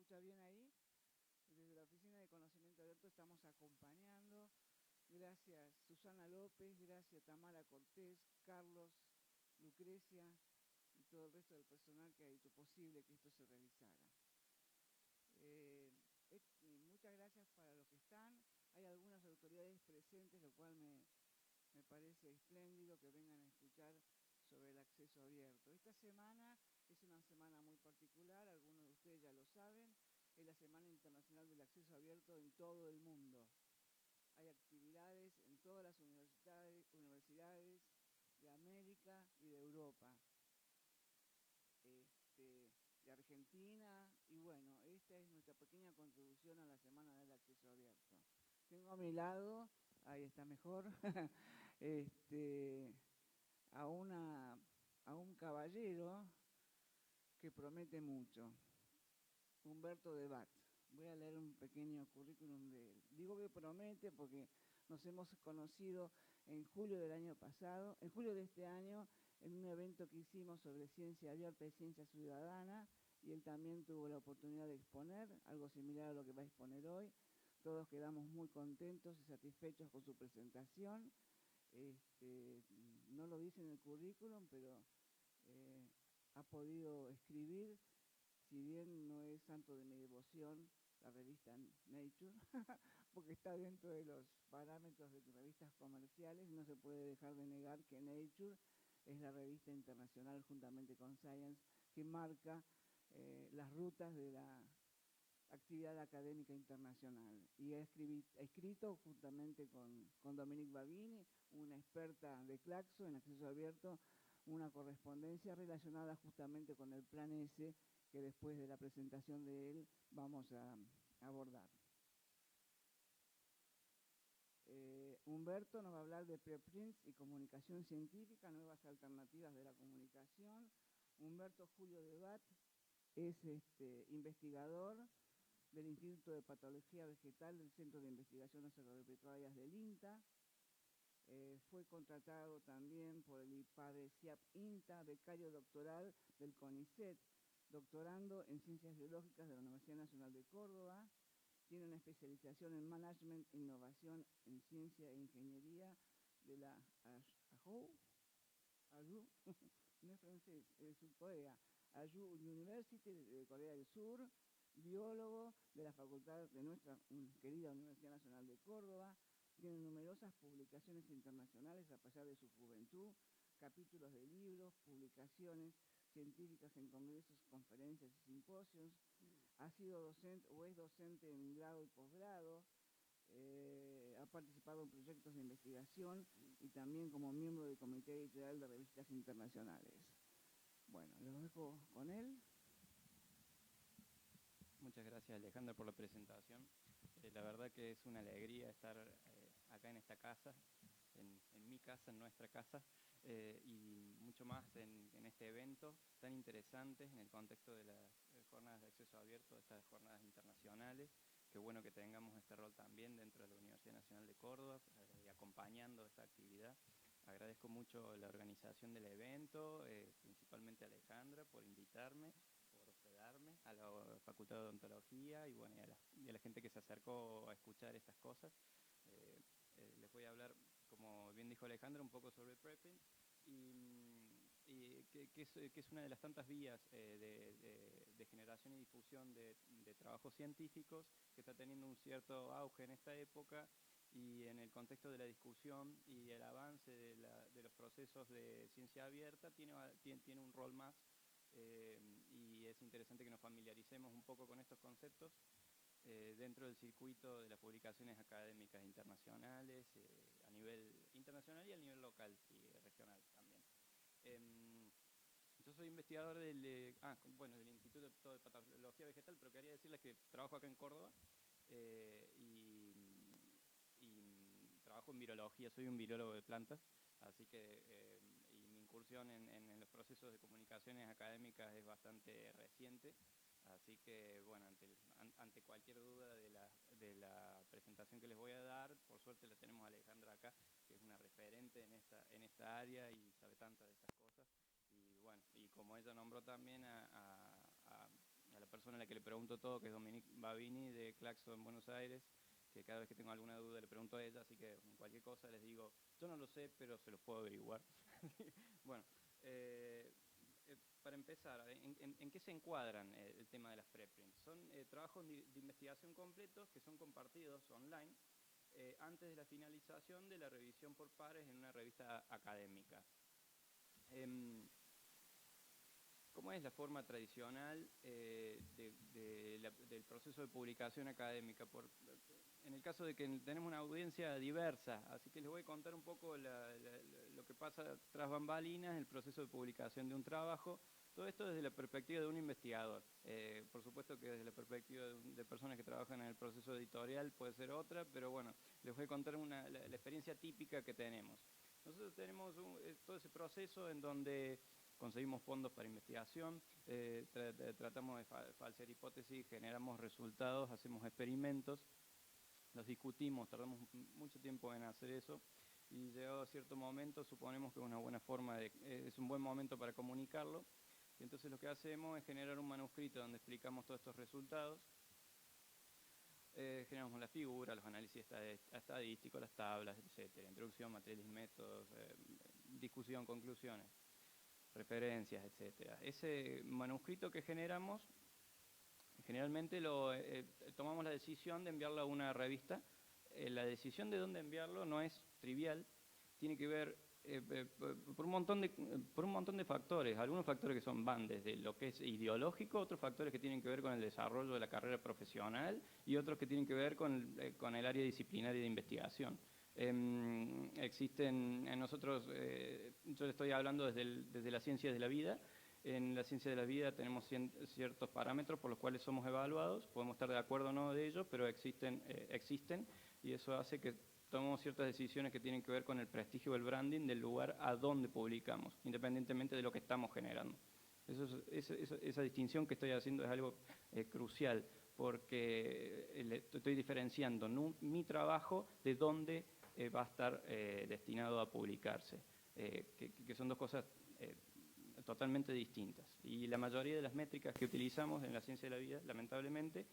escucha bien ahí? Desde la Oficina de Conocimiento Abierto estamos acompañando. Gracias Susana López, gracias Tamara Cortés, Carlos, Lucrecia y todo el resto del personal que ha hecho posible que esto se realizara. Muchas gracias para los que están. Hay algunas autoridades presentes, lo cual me parece espléndido que vengan a escuchar sobre el acceso abierto. Esta semana es una semana muy particular, algunos de ustedes ya lo saben, es la Semana Internacional del Acceso Abierto en todo el mundo. Hay actividades en todas las universidades de América y de Europa, de Argentina, y bueno, esta es nuestra pequeña contribución a la Semana del Acceso Abierto. Tengo a mi lado, ahí está mejor, a un caballero que promete mucho, Humberto de Bat. Voy a leer un pequeño currículum de él. Digo que promete porque nos hemos conocido en julio del año pasado, en julio de este año, en un evento que hicimos sobre ciencia abierta y ciencia ciudadana, y él también tuvo la oportunidad de exponer, algo similar a lo que va a exponer hoy. Todos quedamos muy contentos y satisfechos con su presentación. No lo dice en el currículum, pero ha podido escribir, si bien no es santo de mi devoción, la revista Nature, porque está dentro de los parámetros de revistas comerciales, no se puede dejar de negar que Nature es la revista internacional, juntamente con Science, que marca las rutas de la actividad académica internacional. Y ha escrito juntamente con Dominique Babini, una experta de Claxo en acceso abierto, una correspondencia relacionada justamente con el plan S, que después de la presentación de él vamos a abordar. Humberto nos va a hablar de preprints y comunicación científica, nuevas alternativas de la comunicación. Humberto Julio de Bat es investigador del Instituto de Patología Vegetal del Centro de Investigaciones Agropecuarias del INTA. Fue contratado también por el IPADE-SIAP INTA, becario doctoral del CONICET, doctorando en Ciencias Biológicas de la Universidad Nacional de Córdoba. Tiene una especialización en Management e Innovación en Ciencia e Ingeniería de la AJU, no es francés, es Corea, AJU University de Corea del Sur, biólogo de la facultad de nuestra querida Universidad Nacional de Córdoba. Tiene numerosas publicaciones internacionales a pesar de su juventud, capítulos de libros, publicaciones científicas en congresos, conferencias y simposios. Ha sido docente o es docente en grado y posgrado. Ha participado en proyectos de investigación y también como miembro del comité editorial de revistas internacionales. Bueno, los dejo con él. Muchas gracias, Alejandra, por la presentación. La verdad que es una alegría estar acá en esta casa, en mi casa, en nuestra casa, y mucho más en este evento tan interesante en el contexto de las jornadas de acceso abierto, de estas jornadas internacionales. Qué bueno que tengamos este rol también dentro de la Universidad Nacional de Córdoba y acompañando esta actividad. Agradezco mucho la organización del evento, principalmente a Alejandra por invitarme, por hospedarme, a la Facultad de Odontología y bueno, y a la gente que se acercó a escuchar estas cosas. Les voy a hablar, como bien dijo Alejandra, un poco sobre preprint y que es una de las tantas vías de generación y difusión de trabajos científicos que está teniendo un cierto auge en esta época, y en el contexto de la discusión y el avance de los procesos de ciencia abierta tiene un rol más, y es interesante que nos familiaricemos un poco con estos conceptos dentro del circuito de las publicaciones académicas internacionales, a nivel internacional y a nivel local y regional también. Yo soy investigador del Instituto de Patología Vegetal, pero quería decirles que trabajo acá en Córdoba y trabajo en virología, soy un virólogo de plantas, así que y mi incursión en los procesos de comunicaciones académicas es bastante reciente, así que bueno, ante cualquier duda de la presentación que les voy a dar, por suerte la tenemos a Alejandra acá, que es una referente en esta área y sabe tantas de estas cosas. Y bueno, y como ella nombró también a la persona a la que le pregunto todo, que es Dominique Babini de Claxo en Buenos Aires, que cada vez que tengo alguna duda le pregunto a ella, así que en cualquier cosa les digo, yo no lo sé, pero se los puedo averiguar. Bueno, para empezar, ¿en qué se encuadran el tema de las preprints? Son trabajos de investigación completos que son compartidos online antes de la finalización de la revisión por pares en una revista académica. ¿Cómo es la forma tradicional del proceso de publicación académica? En el caso de que tenemos una audiencia diversa, así que les voy a contar un poco lo que pasa tras bambalinas, el proceso de publicación de un trabajo. Todo esto desde la perspectiva de un investigador. Por supuesto que desde la perspectiva de personas que trabajan en el proceso editorial puede ser otra, pero bueno, les voy a contar la experiencia típica que tenemos. Nosotros tenemos todo ese proceso en donde conseguimos fondos para investigación, tratamos de falsear hipótesis, generamos resultados, hacemos experimentos, los discutimos, tardamos mucho tiempo en hacer eso y llegado a cierto momento suponemos que es un buen momento para comunicarlo. Y entonces lo que hacemos es generar un manuscrito donde explicamos todos estos resultados. Generamos la figura, los análisis estadísticos, las tablas, etcétera, introducción, materiales y métodos, discusión, conclusiones, referencias, etcétera. Ese manuscrito que generamos, generalmente tomamos la decisión de enviarlo a una revista. La decisión de dónde enviarlo no es trivial, tiene que ver por un montón de factores. Algunos factores que van desde lo que es ideológico, otros factores que tienen que ver con el desarrollo de la carrera profesional y otros que tienen que ver con el área disciplinaria de investigación. Nosotros, yo le estoy hablando desde las ciencias de la vida. En la ciencia de la vida tenemos ciertos parámetros por los cuales somos evaluados, podemos estar de acuerdo o no de ellos, pero existen y eso hace que tomamos ciertas decisiones que tienen que ver con el prestigio o el branding del lugar a donde publicamos, independientemente de lo que estamos generando. Esa distinción que estoy haciendo es algo crucial, porque estoy diferenciando mi trabajo de dónde va a estar destinado a publicarse, que son dos cosas totalmente distintas. Y la mayoría de las métricas que utilizamos en la ciencia de la vida, lamentablemente,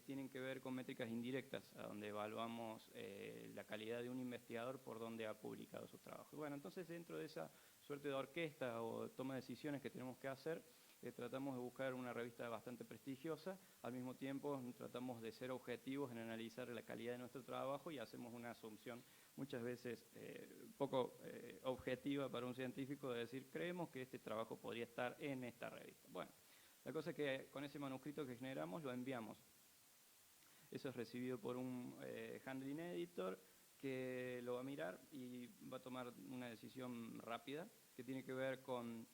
tienen que ver con métricas indirectas, a donde evaluamos la calidad de un investigador por donde ha publicado sus trabajos. Bueno, entonces dentro de esa suerte de orquesta o toma de decisiones que tenemos que hacer, tratamos de buscar una revista bastante prestigiosa, al mismo tiempo tratamos de ser objetivos en analizar la calidad de nuestro trabajo y hacemos una asunción muchas veces poco objetiva para un científico de decir, creemos que este trabajo podría estar en esta revista. Bueno, la cosa es que con ese manuscrito que generamos lo enviamos. Eso es recibido por un handling editor que lo va a mirar y va a tomar una decisión rápida que tiene que ver con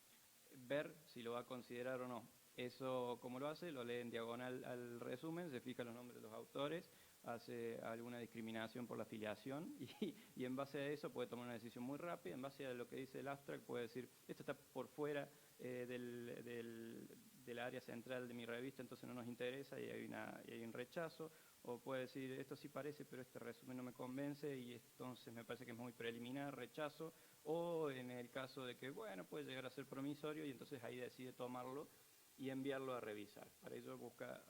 ver si lo va a considerar o no. Eso, ¿cómo lo hace? Lo lee en diagonal al resumen, se fija los nombres de los autores, hace alguna discriminación por la afiliación y en base a eso puede tomar una decisión muy rápida. En base a lo que dice el abstract puede decir, esto está por fuera del área central de mi revista, entonces no nos interesa y hay un rechazo. O puede decir, esto sí parece, pero este resumen no me convence y entonces me parece que es muy preliminar, rechazo. O en el caso de que, bueno, puede llegar a ser promisorio y entonces ahí decide tomarlo y enviarlo a revisar. Para ello busca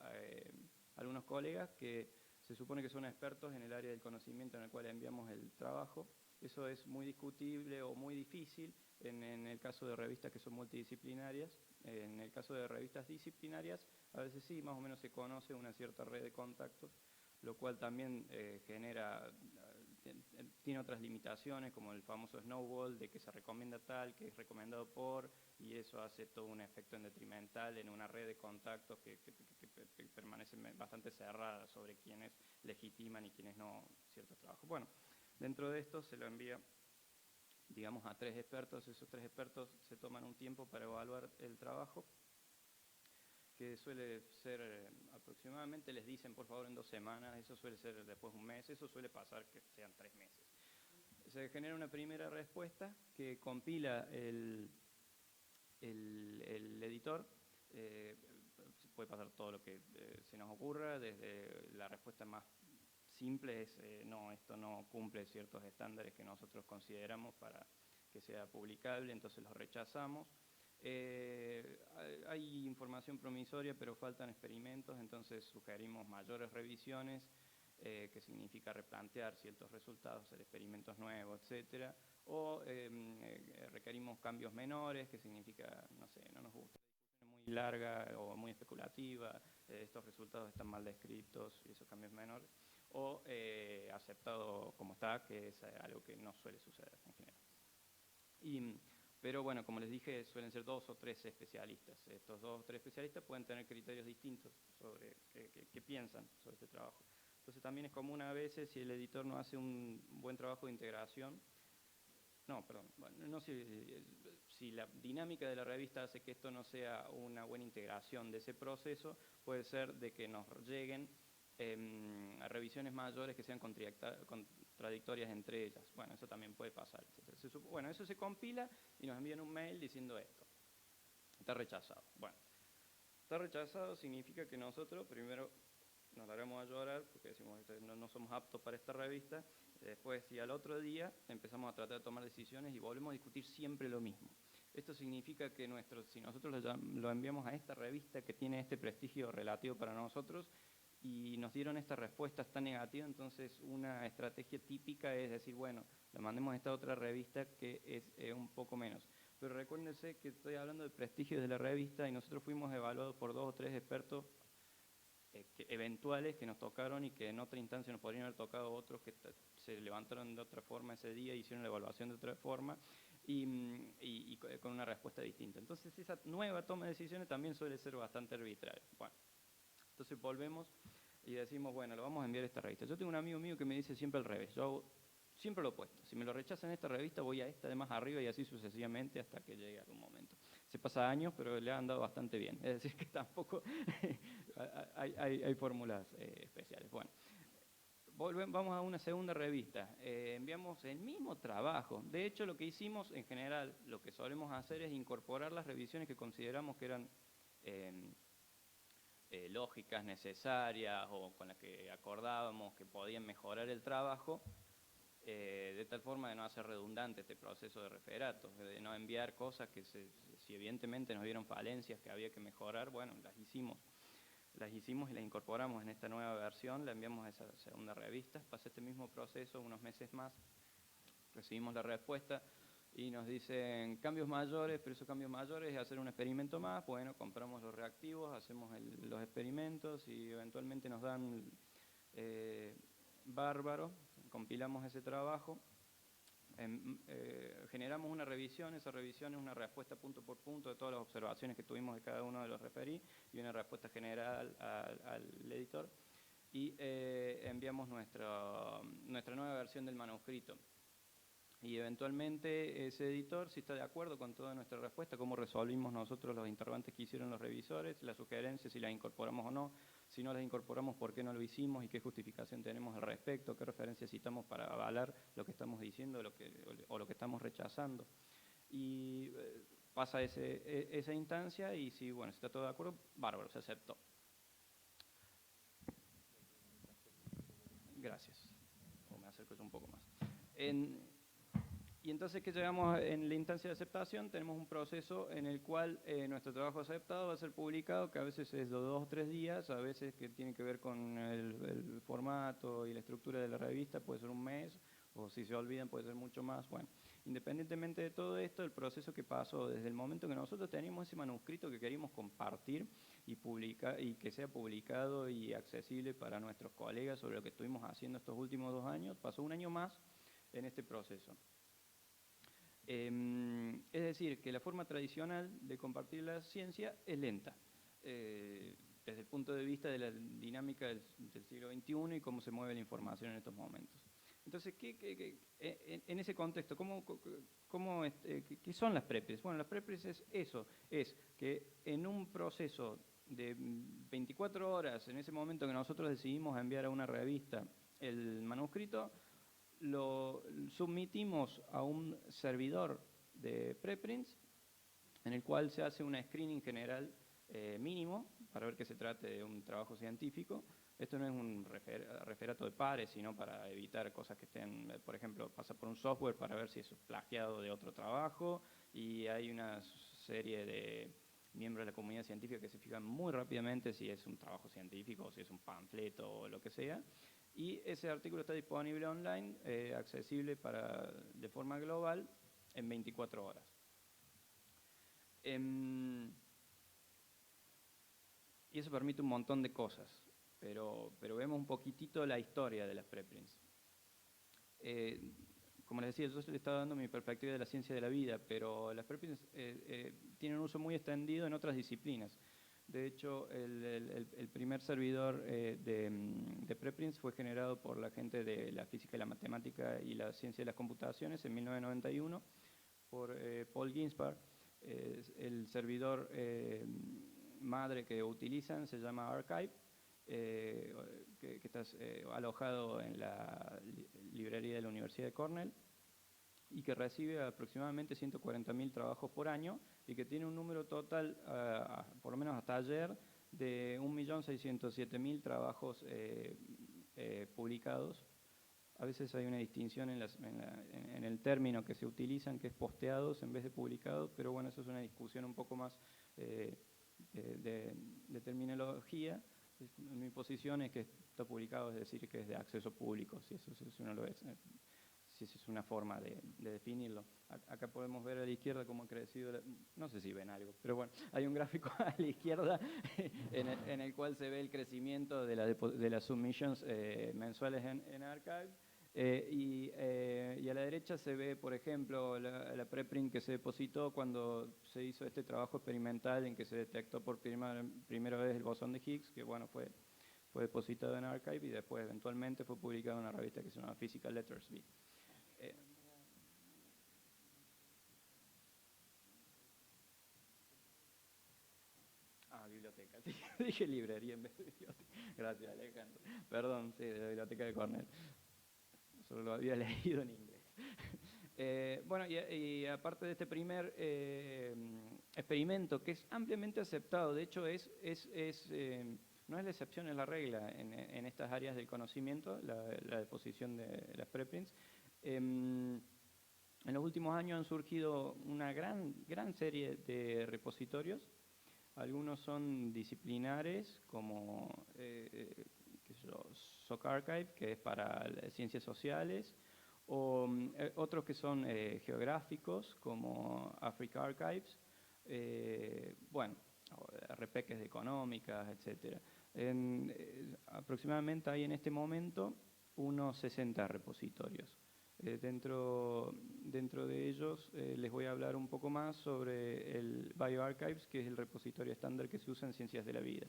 algunos colegas que se supone que son expertos en el área del conocimiento en el cual enviamos el trabajo. Eso es muy discutible o muy difícil en el caso de revistas que son multidisciplinarias. En el caso de revistas disciplinarias, a veces sí, más o menos se conoce una cierta red de contactos, lo cual también tiene otras limitaciones, como el famoso snowball, de que se recomienda tal, que es recomendado por, y eso hace todo un efecto en detrimental en una red de contactos que permanece bastante cerrada sobre quienes legitiman y quienes no ciertos trabajos. Bueno, dentro de esto se lo envía, digamos, a 3 expertos. Esos 3 expertos se toman un tiempo para evaluar el trabajo, que suele ser aproximadamente, les dicen por favor en 2 semanas, eso suele ser después de un mes, eso suele pasar que sean 3 meses. Se genera una primera respuesta que compila el editor. Puede pasar todo lo que se nos ocurra, desde la respuesta más simple es no, esto no cumple ciertos estándares que nosotros consideramos para que sea publicable, entonces los rechazamos. Hay información promisoria, pero faltan experimentos, entonces sugerimos mayores revisiones, que significa replantear ciertos resultados, hacer experimentos nuevos, etcétera, o requerimos cambios menores, que significa, no sé, no nos gusta muy larga o muy especulativa, estos resultados están mal descritos y esos cambios menores, o aceptado como está, que es algo que no suele suceder en general. Pero bueno, como les dije, suelen ser 2 o 3 especialistas. Estos 2 o 3 especialistas pueden tener criterios distintos sobre qué piensan sobre este trabajo. Entonces también es común a veces, si el editor no hace un buen trabajo de integración, si la dinámica de la revista hace que esto no sea una buena integración de ese proceso, puede ser de que nos lleguen a revisiones mayores que sean contradictorias entre ellas. Bueno, eso también puede pasar. Bueno, eso se compila y nos envían un mail diciendo esto. Está rechazado. Bueno, está rechazado significa que nosotros primero nos largamos a llorar porque decimos no somos aptos para esta revista. Después, y al otro día, empezamos a tratar de tomar decisiones y volvemos a discutir siempre lo mismo. Esto significa que si nosotros lo enviamos a esta revista que tiene este prestigio relativo para nosotros y nos dieron esta respuesta tan negativa, entonces una estrategia típica es decir, bueno, lo mandemos a esta otra revista que es un poco menos. Pero recuérdense que estoy hablando de prestigio de la revista y nosotros fuimos evaluados por 2 o 3 expertos eventuales que nos tocaron y que en otra instancia nos podrían haber tocado otros que se levantaron de otra forma ese día, hicieron la evaluación de otra forma y con una respuesta distinta. Entonces esa nueva toma de decisiones también suele ser bastante arbitraria. Bueno, entonces volvemos y decimos, bueno, lo vamos a enviar a esta revista. Yo tengo un amigo mío que me dice siempre al revés, yo siempre lo opuesto. Si me lo rechazan en esta revista, voy a esta de más arriba y así sucesivamente hasta que llegue algún momento. Se pasa años, pero le han dado bastante bien. Es decir, que tampoco hay fórmulas especiales. Bueno, vamos a una segunda revista. Enviamos el mismo trabajo. De hecho, lo que hicimos en general, lo que solemos hacer es incorporar las revisiones que consideramos que eran lógicas, necesarias o con las que acordábamos que podían mejorar el trabajo, de tal forma de no hacer redundante este proceso de referato, de no enviar cosas que si evidentemente nos dieron falencias que había que mejorar, bueno, las hicimos y las incorporamos en esta nueva versión, la enviamos a esa segunda revista. Pasa este mismo proceso unos meses más, recibimos la respuesta y nos dicen cambios mayores, pero esos cambios mayores es hacer un experimento más. Bueno, compramos los reactivos, hacemos los experimentos y eventualmente nos dan bárbaro, compilamos ese trabajo, generamos una revisión. Esa revisión es una respuesta punto por punto de todas las observaciones que tuvimos de cada uno de los referí y una respuesta general al editor, y enviamos nuestra nueva versión del manuscrito. Y eventualmente ese editor, si está de acuerdo con toda nuestra respuesta, cómo resolvimos nosotros los interrogantes que hicieron los revisores, las sugerencias, si las incorporamos o no, si no las incorporamos, por qué no lo hicimos y qué justificación tenemos al respecto, qué referencias citamos para avalar lo que estamos diciendo o lo que estamos rechazando. Y pasa esa instancia y si está todo de acuerdo, bárbaro, se aceptó. Gracias. O me acerco yo un poco más. Y entonces que llegamos en la instancia de aceptación, tenemos un proceso en el cual nuestro trabajo aceptado va a ser publicado, que a veces es de 2 o 3 días, a veces que tiene que ver con el formato y la estructura de la revista, puede ser un mes, o si se olvidan puede ser mucho más. Bueno, independientemente de todo esto, el proceso que pasó desde el momento que nosotros teníamos ese manuscrito que queríamos compartir y que sea publicado y accesible para nuestros colegas sobre lo que estuvimos haciendo estos últimos 2 años, pasó un año más en este proceso. Es decir, que la forma tradicional de compartir la ciencia es lenta, desde el punto de vista de la dinámica del siglo XXI y cómo se mueve la información en estos momentos. Entonces, en ese contexto, ¿qué son las prepres? Bueno, las prepres es eso, es que en un proceso de 24 horas, en ese momento que nosotros decidimos enviar a una revista el manuscrito, lo submitimos a un servidor de preprints en el cual se hace un screening general mínimo para ver que se trate de un trabajo científico. Esto no es un referato de pares, sino para evitar cosas que estén, por ejemplo, pasa por un software para ver si es plagiado de otro trabajo y hay unas serie de miembros de la comunidad científica que se fijan muy rápidamente si es un trabajo científico o si es un panfleto o lo que sea. Y ese artículo está disponible online, accesible de forma global en 24 horas. Y eso permite un montón de cosas, pero vemos un poquitito la historia de las preprints. Como les decía, yo les estaba dando mi perspectiva de la ciencia de la vida, pero las preprints tienen un uso muy extendido en otras disciplinas. De hecho, el primer servidor de preprints fue generado por la gente de la física y la matemática y la ciencia de las computaciones en 1991 por Paul Ginsparg. El servidor madre que utilizan se llama Archive, que está alojado en la librería de la Universidad de Cornell y que recibe aproximadamente 140.000 trabajos por año y que tiene un número total, por lo menos hasta ayer, de 1.607.000 trabajos publicados. A veces hay una distinción en el término que se utilizan, que es posteados en vez de publicados, pero bueno, eso es una discusión un poco más de terminología. Mi posición es que está publicado, es decir, que es de acceso público, si uno lo es, si esa es una forma de definirlo. Acá podemos ver a la izquierda cómo ha crecido, no sé si ven algo, pero bueno, hay un gráfico a la izquierda en el cual se ve el crecimiento de las submissions mensuales en Archive. Y a la derecha se ve, por ejemplo, la preprint que se depositó cuando se hizo este trabajo experimental en que se detectó por primera vez el bosón de Higgs, que bueno, fue depositado en Archive y después eventualmente fue publicado en una revista que se llama Physical Letters B. Biblioteca, sí, dije librería en vez de biblioteca. Gracias, Alejandro. Perdón, sí, de la biblioteca de Cornell. Solo lo había leído en inglés. Bueno, y aparte de este primer experimento, que es ampliamente aceptado, de hecho no es la excepción, es la regla en estas áreas del conocimiento, la deposición de las preprints. En los últimos años han surgido una gran serie de repositorios. Algunos son disciplinares, como SOC Archive, que es para ciencias sociales, o otros que son geográficos, como Africa Archives, bueno, RPQs de económicas, etc. Aproximadamente hay en este momento unos 60 repositorios. Dentro de ellos les voy a hablar un poco más sobre el bioRxiv, que es el repositorio estándar que se usa en ciencias de la vida,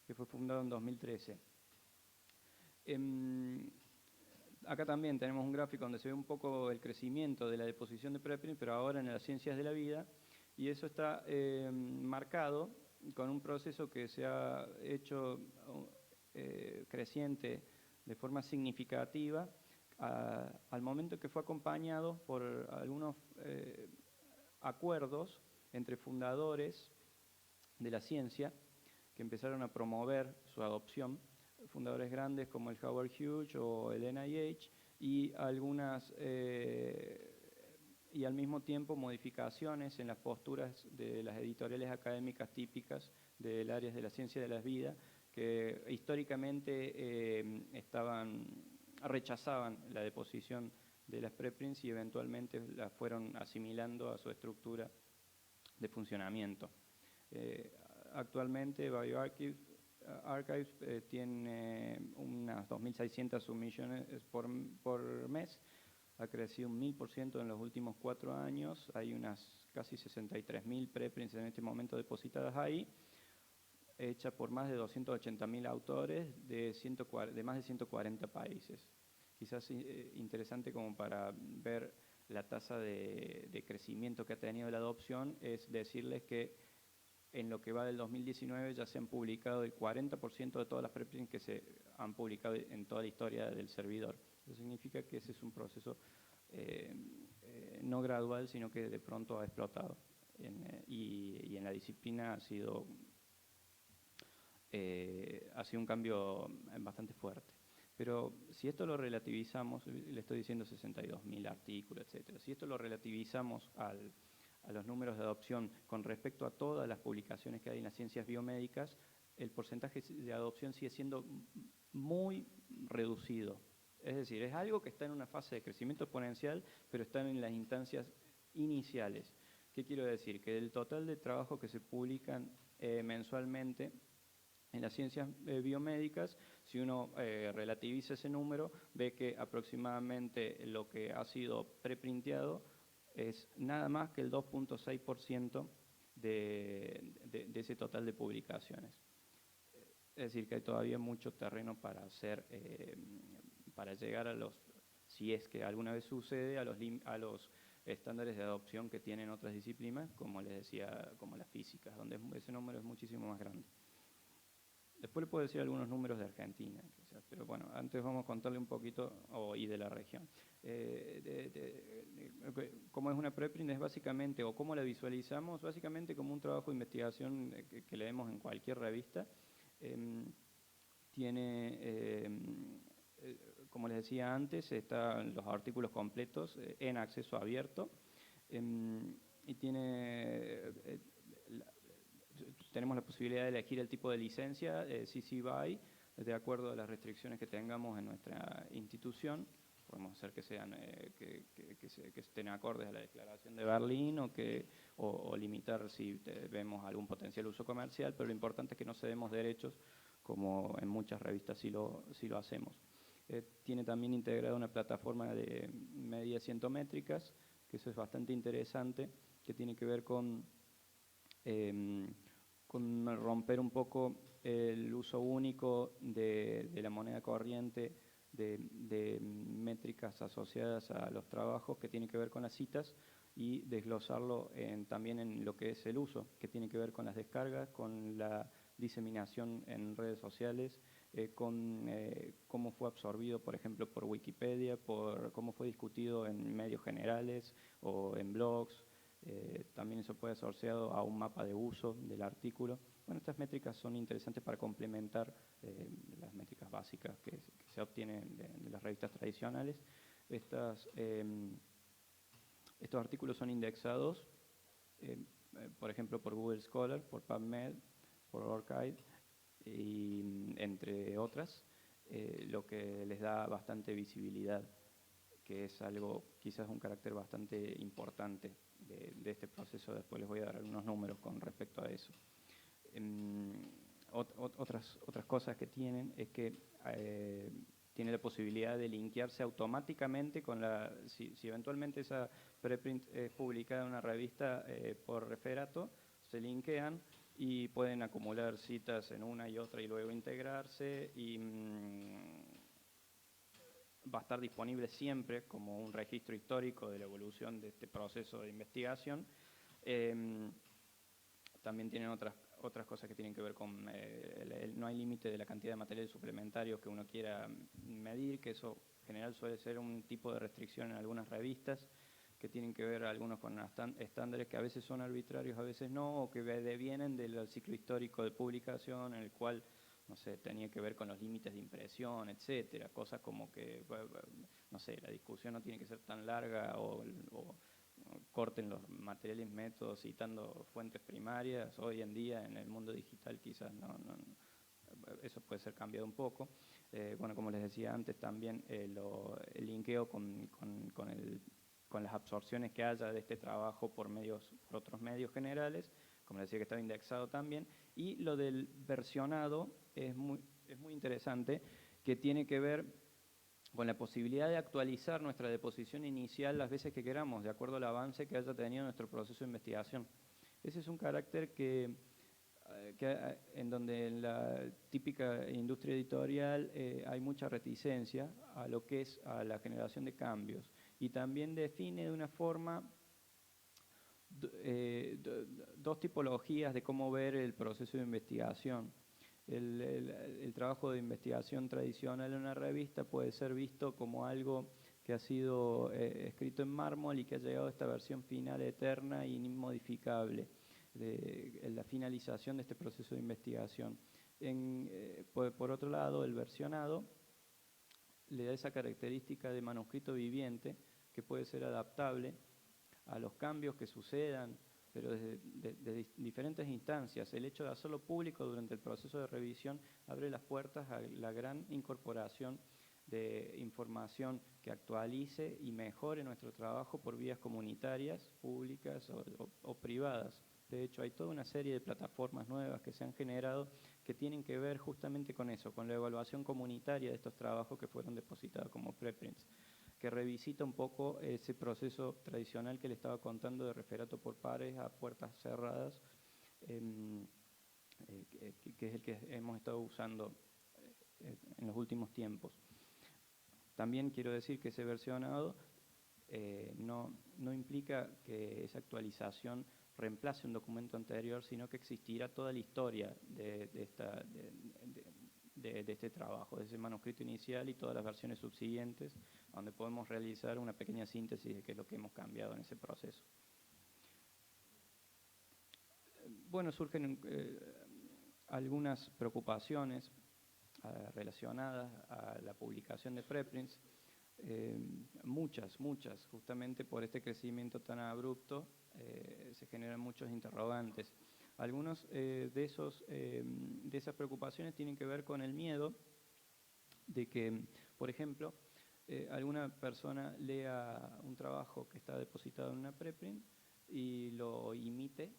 que fue fundado en 2013. Acá también tenemos un gráfico donde se ve un poco el crecimiento de la deposición de preprint, pero ahora en las ciencias de la vida, y eso está marcado con un proceso que se ha hecho creciente de forma significativa al momento que fue acompañado por algunos acuerdos entre fundadores de la ciencia que empezaron a promover su adopción, fundadores grandes como el Howard Hughes o el NIH, y y al mismo tiempo modificaciones en las posturas de las editoriales académicas típicas del área de la ciencia de la vida, que históricamente rechazaban la deposición de las preprints y eventualmente las fueron asimilando a su estructura de funcionamiento. Actualmente bioRxiv tiene unas 2.600 submissiones por mes, ha crecido un 1000% en los últimos 4 años, hay unas casi 63.000 preprints en este momento depositadas ahí, hecha por más de 280.000 autores de más de 140 países. Quizás interesante como para ver la tasa de crecimiento que ha tenido la adopción es decirles que en lo que va del 2019 ya se han publicado el 40% de todas las preprints que se han publicado en toda la historia del servidor. Eso significa que ese es un proceso no gradual, sino que de pronto ha explotado. Y en la disciplina ha sido un cambio bastante fuerte. Pero si esto lo relativizamos, le estoy diciendo 62.000 artículos, etc. Si esto lo relativizamos a los números de adopción con respecto a todas las publicaciones que hay en las ciencias biomédicas, el porcentaje de adopción sigue siendo muy reducido. Es decir, es algo que está en una fase de crecimiento exponencial, pero están en las instancias iniciales. ¿Qué quiero decir? Que del total de trabajos que se publican mensualmente en las ciencias biomédicas, si uno relativiza ese número, ve que aproximadamente lo que ha sido preprinteado es nada más que el 2.6% de ese total de publicaciones. Es decir, que hay todavía mucho terreno para hacer, para llegar a los, si es que alguna vez sucede, a los estándares de adopción que tienen otras disciplinas, como les decía, como las físicas, donde ese número es muchísimo más grande. Después le puedo decir algunos números de Argentina, quizás, pero bueno, antes vamos a contarle un poquito, y de la región. Cómo es una preprint es básicamente, o cómo la visualizamos, básicamente como un trabajo de investigación que leemos en cualquier revista. Tiene, como les decía antes, están los artículos completos en acceso abierto, y tenemos la posibilidad de elegir el tipo de licencia, CC BY, de acuerdo a las restricciones que tengamos en nuestra institución. Podemos hacer que sean que estén acordes a la Declaración de Berlín o limitar si vemos algún potencial uso comercial, pero lo importante es que no cedemos derechos, como en muchas revistas sí lo hacemos. Tiene también integrada una plataforma de medidas cientométricas, que eso es bastante interesante, que tiene que ver con romper un poco el uso único de la moneda corriente, de métricas asociadas a los trabajos que tienen que ver con las citas, y desglosarlo también en lo que es el uso, que tiene que ver con las descargas, con la diseminación en redes sociales, con cómo fue absorbido, por ejemplo, por Wikipedia, por cómo fue discutido en medios generales o en blogs. También eso puede ser asociado a un mapa de uso del artículo. Bueno, estas métricas son interesantes para complementar las métricas básicas que se obtienen de las revistas tradicionales. Estos artículos son indexados, por ejemplo, por Google Scholar, por PubMed, por ORCID, y entre otras, lo que les da bastante visibilidad, que es algo, quizás un carácter bastante importante de este proceso. Después les voy a dar algunos números con respecto a eso. Otras cosas que tienen es que tiene la posibilidad de linkearse automáticamente con si eventualmente esa preprint es publicada en una revista por referato, se linkean y pueden acumular citas en una y otra y luego integrarse, y va a estar disponible siempre como un registro histórico de la evolución de este proceso de investigación. También tienen otras cosas que tienen que ver con no hay límite de la cantidad de materiales suplementarios que uno quiera medir, que eso en general suele ser un tipo de restricción en algunas revistas, que tienen que ver algunos con estándares que a veces son arbitrarios, a veces no, o que devienen del ciclo histórico de publicación, en el cual, no sé, tenía que ver con los límites de impresión, etcétera, cosas como que, no sé, la discusión no tiene que ser tan larga, o corten los materiales métodos citando fuentes primarias. Hoy en día en el mundo digital quizás eso puede ser cambiado un poco. Bueno, como les decía antes, también el linkeo con las absorciones que haya de este trabajo por otros medios generales, como les decía, que estaba indexado también. Y lo del versionado es muy interesante, que tiene que ver con la posibilidad de actualizar nuestra deposición inicial las veces que queramos, de acuerdo al avance que haya tenido nuestro proceso de investigación. Ese es un carácter en donde en la típica industria editorial hay mucha reticencia a lo que es a la generación de cambios, y también define de una forma dos tipologías de cómo ver el proceso de investigación. El trabajo de investigación tradicional en una revista puede ser visto como algo que ha sido escrito en mármol y que ha llegado a esta versión final eterna e inmodificable, la finalización de este proceso de investigación. Por otro lado, el versionado le da esa característica de manuscrito viviente, que puede ser adaptable a los cambios que sucedan, pero desde diferentes instancias. El hecho de hacerlo público durante el proceso de revisión abre las puertas a la gran incorporación de información que actualice y mejore nuestro trabajo por vías comunitarias, públicas o privadas. De hecho, hay toda una serie de plataformas nuevas que se han generado que tienen que ver justamente con eso, con la evaluación comunitaria de estos trabajos que fueron depositados como preprints, que revisita un poco ese proceso tradicional que le estaba contando de referato por pares a puertas cerradas, que es el que hemos estado usando en los últimos tiempos. También quiero decir que ese versionado no implica que esa actualización reemplace un documento anterior, sino que existirá toda la historia de este trabajo, de ese manuscrito inicial y todas las versiones subsiguientes, donde podemos realizar una pequeña síntesis de qué es lo que hemos cambiado en ese proceso. Bueno, surgen algunas preocupaciones relacionadas a la publicación de preprints, muchas, justamente por este crecimiento tan abrupto, se generan muchos interrogantes. Algunos de esas preocupaciones tienen que ver con el miedo de que, por ejemplo, alguna persona lea un trabajo que está depositado en una preprint y lo imite,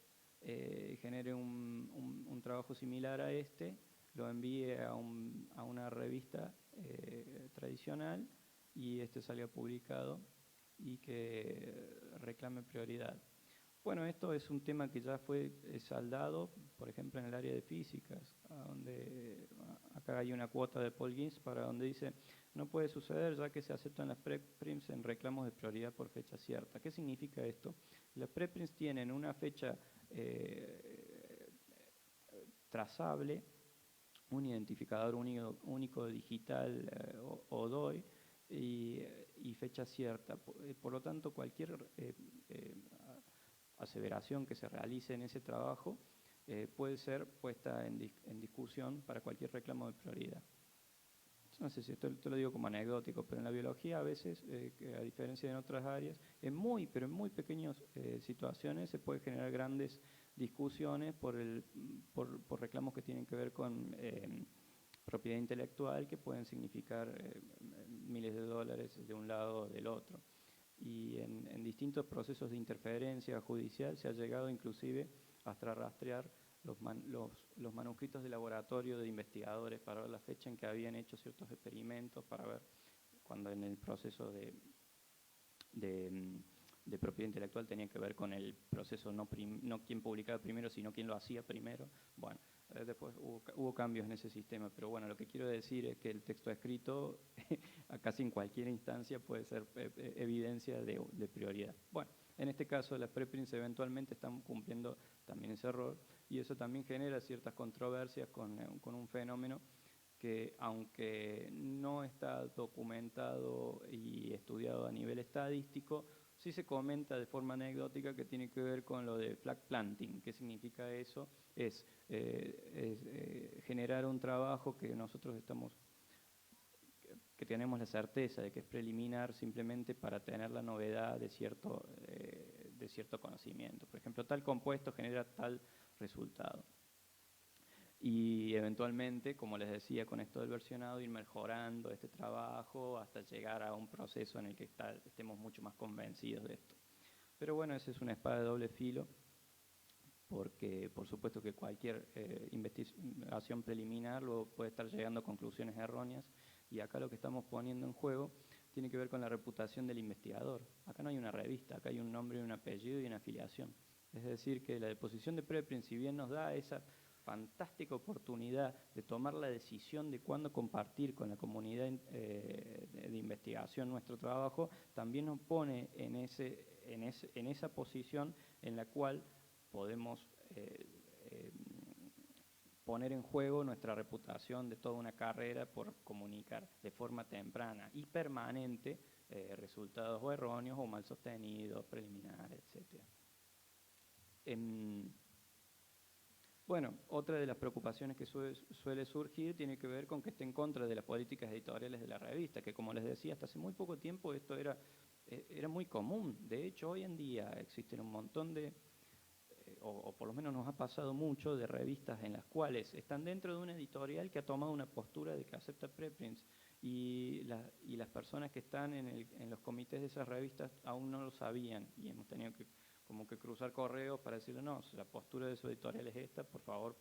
genere un trabajo similar a este, lo envíe a una revista tradicional y este salga publicado y que reclame prioridad. Bueno, esto es un tema que ya fue saldado, por ejemplo, en el área de físicas, donde acá hay una cuota de Paul Ginsburg para donde dice: no puede suceder ya que se aceptan las preprints en reclamos de prioridad por fecha cierta. ¿Qué significa esto? Las preprints tienen una fecha trazable, un identificador único digital ODOI y fecha cierta. Por lo tanto, cualquier aseveración que se realice en ese trabajo puede ser puesta en discusión para cualquier reclamo de prioridad. No sé si esto lo digo como anecdótico, pero en la biología a veces, a diferencia de en otras áreas, pero en muy pequeñas situaciones se puede generar grandes discusiones por reclamos que tienen que ver con propiedad intelectual, que pueden significar miles de dólares de un lado o del otro. Y en distintos procesos de interferencia judicial se ha llegado inclusive hasta rastrear los manuscritos de laboratorio de investigadores para ver la fecha en que habían hecho ciertos experimentos, para ver cuando en el proceso de propiedad intelectual tenía que ver con el proceso, no quién publicaba primero, sino quién lo hacía primero. Bueno, después hubo cambios en ese sistema, pero bueno, lo que quiero decir es que el texto escrito casi en cualquier instancia puede ser evidencia de prioridad. Bueno, en este caso las preprints eventualmente están cumpliendo también ese error, y eso también genera ciertas controversias con un fenómeno que, aunque no está documentado y estudiado a nivel estadístico, sí se comenta de forma anecdótica, que tiene que ver con lo de flag planting. ¿Qué significa eso? Es generar un trabajo que nosotros que tenemos la certeza de que es preliminar, simplemente para tener la novedad de cierto conocimiento. Por ejemplo, tal compuesto genera tal resultado. Y eventualmente, como les decía, con esto del versionado, ir mejorando este trabajo hasta llegar a un proceso en el que estemos mucho más convencidos de esto. Pero bueno, esa es una espada de doble filo, porque por supuesto que cualquier investigación preliminar luego puede estar llegando a conclusiones erróneas, y acá lo que estamos poniendo en juego tiene que ver con la reputación del investigador. Acá no hay una revista, acá hay un nombre, un apellido y una afiliación. Es decir, que la deposición de preprints, si bien nos da esa fantástica oportunidad de tomar la decisión de cuándo compartir con la comunidad de investigación nuestro trabajo, también nos pone en esa posición en la cual podemos poner en juego nuestra reputación de toda una carrera por comunicar de forma temprana y permanente resultados o erróneos o mal sostenidos, preliminares, etc. Bueno, otra de las preocupaciones que suele surgir tiene que ver con que esté en contra de las políticas editoriales de la revista, que, como les decía, hasta hace muy poco tiempo esto era era muy común. De hecho, hoy en día existen un montón de, o por lo menos nos ha pasado mucho, de revistas en las cuales están dentro de una editorial que ha tomado una postura de que acepta preprints y las personas que están en los comités de esas revistas aún no lo sabían y hemos tenido que como que cruzar correos para decirle, no, la postura de su editorial es esta, por favor,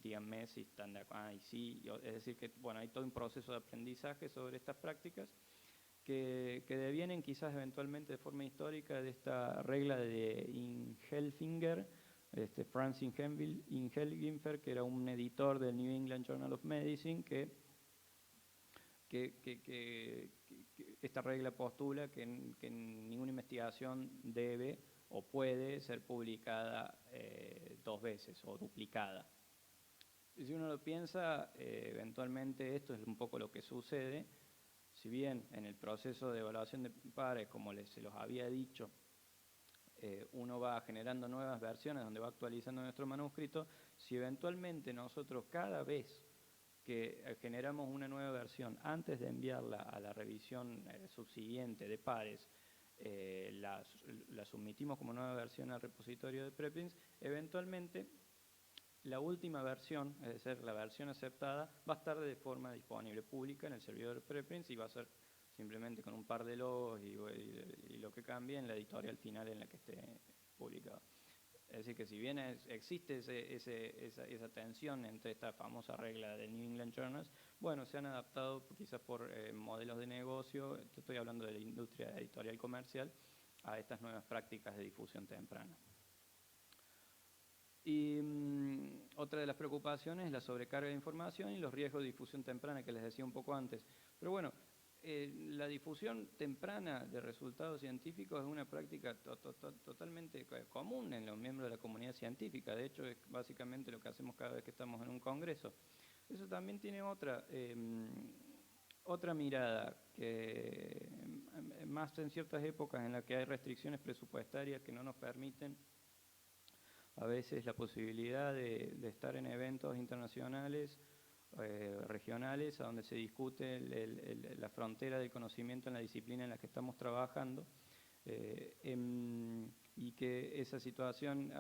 díganme si están de acuerdo. Y sí, es decir, que bueno, hay todo un proceso de aprendizaje sobre estas prácticas que devienen quizás eventualmente de forma histórica de esta regla de Ingelfinger, Franz Ingelfinger, que era un editor del New England Journal of Medicine, que esta regla postula que ninguna investigación debe o puede ser publicada 2 veces o duplicada. Si uno lo piensa, eventualmente esto es un poco lo que sucede. Si bien en el proceso de evaluación de pares, como se los había dicho, uno va generando nuevas versiones donde va actualizando nuestro manuscrito, si eventualmente nosotros cada vez que generamos una nueva versión, antes de enviarla a la revisión subsiguiente de pares, la submitimos como nueva versión al repositorio de preprints, eventualmente la última versión, es decir, la versión aceptada, va a estar de forma disponible pública en el servidor de preprints y va a ser simplemente con un par de logos y lo que cambie en la editorial final en la que esté publicado. Es decir, que si bien existe esa tensión entre esta famosa regla del New England Journals, bueno, se han adaptado quizás por modelos de negocio, estoy hablando de la industria editorial comercial, a estas nuevas prácticas de difusión temprana. Y otra de las preocupaciones es la sobrecarga de información y los riesgos de difusión temprana que les decía un poco antes. Pero bueno, la difusión temprana de resultados científicos es una práctica totalmente común en los miembros de la comunidad científica. De hecho, es básicamente lo que hacemos cada vez que estamos en un congreso. Eso también tiene otra mirada, que más en ciertas épocas en las que hay restricciones presupuestarias que no nos permiten a veces la posibilidad de estar en eventos internacionales, regionales, a donde se discute la frontera del conocimiento en la disciplina en la que estamos trabajando, y que esa situación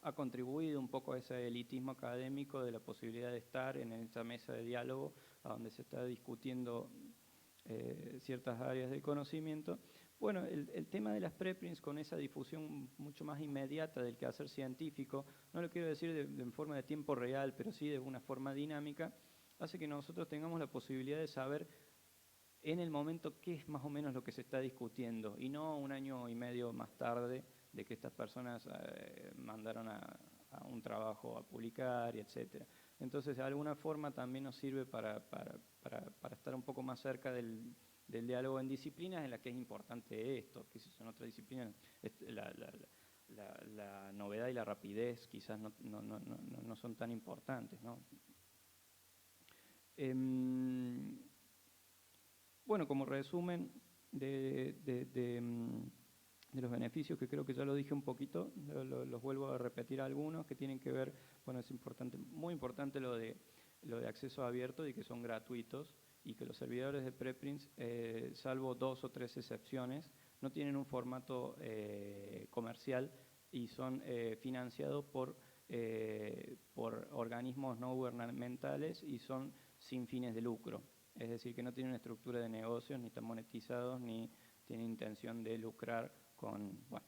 ha contribuido un poco a ese elitismo académico de la posibilidad de estar en esta mesa de diálogo a donde se está discutiendo ciertas áreas del conocimiento. Bueno, el tema de las preprints con esa difusión mucho más inmediata del quehacer científico, no lo quiero decir en forma de tiempo real, pero sí de una forma dinámica, hace que nosotros tengamos la posibilidad de saber en el momento qué es más o menos lo que se está discutiendo, y no 1 año y medio más tarde de que estas personas mandaron a un trabajo a publicar, y etcétera. Entonces, de alguna forma también nos sirve para estar un poco más cerca del diálogo en disciplinas en las que es importante esto, que si son otras disciplinas, la novedad y la rapidez quizás no son tan importantes, ¿no? Bueno, como resumen de los beneficios, que creo que ya lo dije un poquito, los vuelvo a repetir algunos que tienen que ver, bueno, es importante, muy importante lo de acceso abierto y que son gratuitos, y que los servidores de preprints, salvo 2 o 3 excepciones, no tienen un formato comercial y son financiados por organismos no gubernamentales y son sin fines de lucro. Es decir, que no tienen una estructura de negocios, ni están monetizados, ni tienen intención de lucrar con, bueno,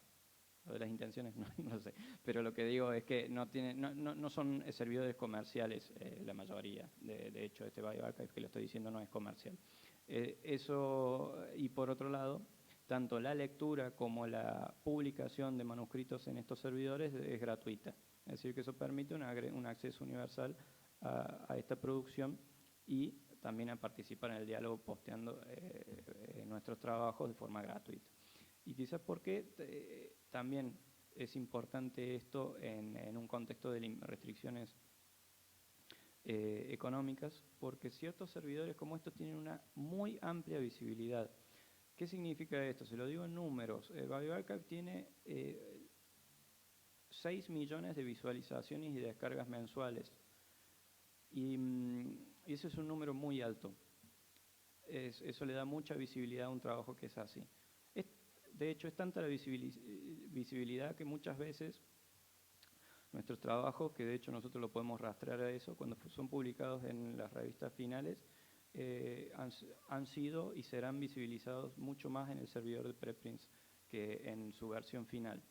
lo de las intenciones no sé, pero lo que digo es que no son servidores comerciales la mayoría. De hecho, este bioarchive que lo estoy diciendo no es comercial. Eso, y por otro lado, tanto la lectura como la publicación de manuscritos en estos servidores es gratuita. Es decir, que eso permite un acceso universal a esta producción y también a participar en el diálogo posteando nuestros trabajos de forma gratuita. Y quizás porque también es importante esto en un contexto de restricciones económicas, porque ciertos servidores como estos tienen una muy amplia visibilidad. ¿Qué significa esto? Se lo digo en números. bioarchive tiene 6 millones de visualizaciones y descargas mensuales. Y ese es un número muy alto. eso le da mucha visibilidad a un trabajo que es así. De hecho, es tanta la visibilidad que muchas veces nuestros trabajos, que de hecho nosotros lo podemos rastrear a eso, cuando son publicados en las revistas finales, han sido y serán visibilizados mucho más en el servidor de preprints que en su versión final.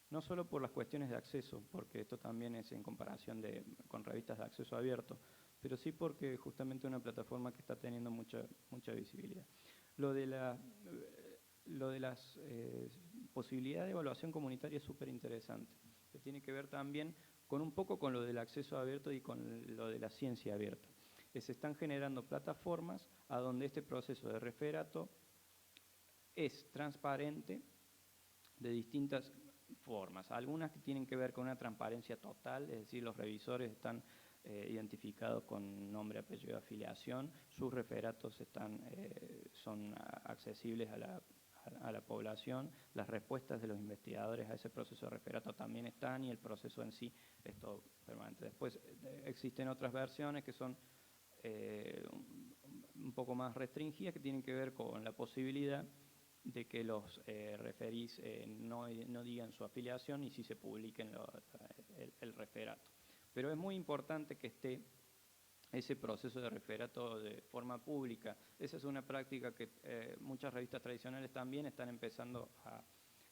No solo por las cuestiones de acceso, porque esto también es en comparación con revistas de acceso abierto, pero sí porque justamente es una plataforma que está teniendo mucha visibilidad. Lo de las posibilidades de evaluación comunitaria es súper interesante, que tiene que ver también con un poco con lo del acceso abierto y con lo de la ciencia abierta. Se están generando plataformas a donde este proceso de referato es transparente de distintas formas. Algunas que tienen que ver con una transparencia total, es decir, los revisores están identificados con nombre, apellido de afiliación, sus referatos son accesibles a la población, las respuestas de los investigadores a ese proceso de referato también están y el proceso en sí es todo permanente. Después existen otras versiones que son un poco más restringidas, que tienen que ver con la posibilidad de que los referís no digan su afiliación y sí se publiquen el referato. Pero es muy importante que esté ese proceso de referato de forma pública. Esa es una práctica que muchas revistas tradicionales también están empezando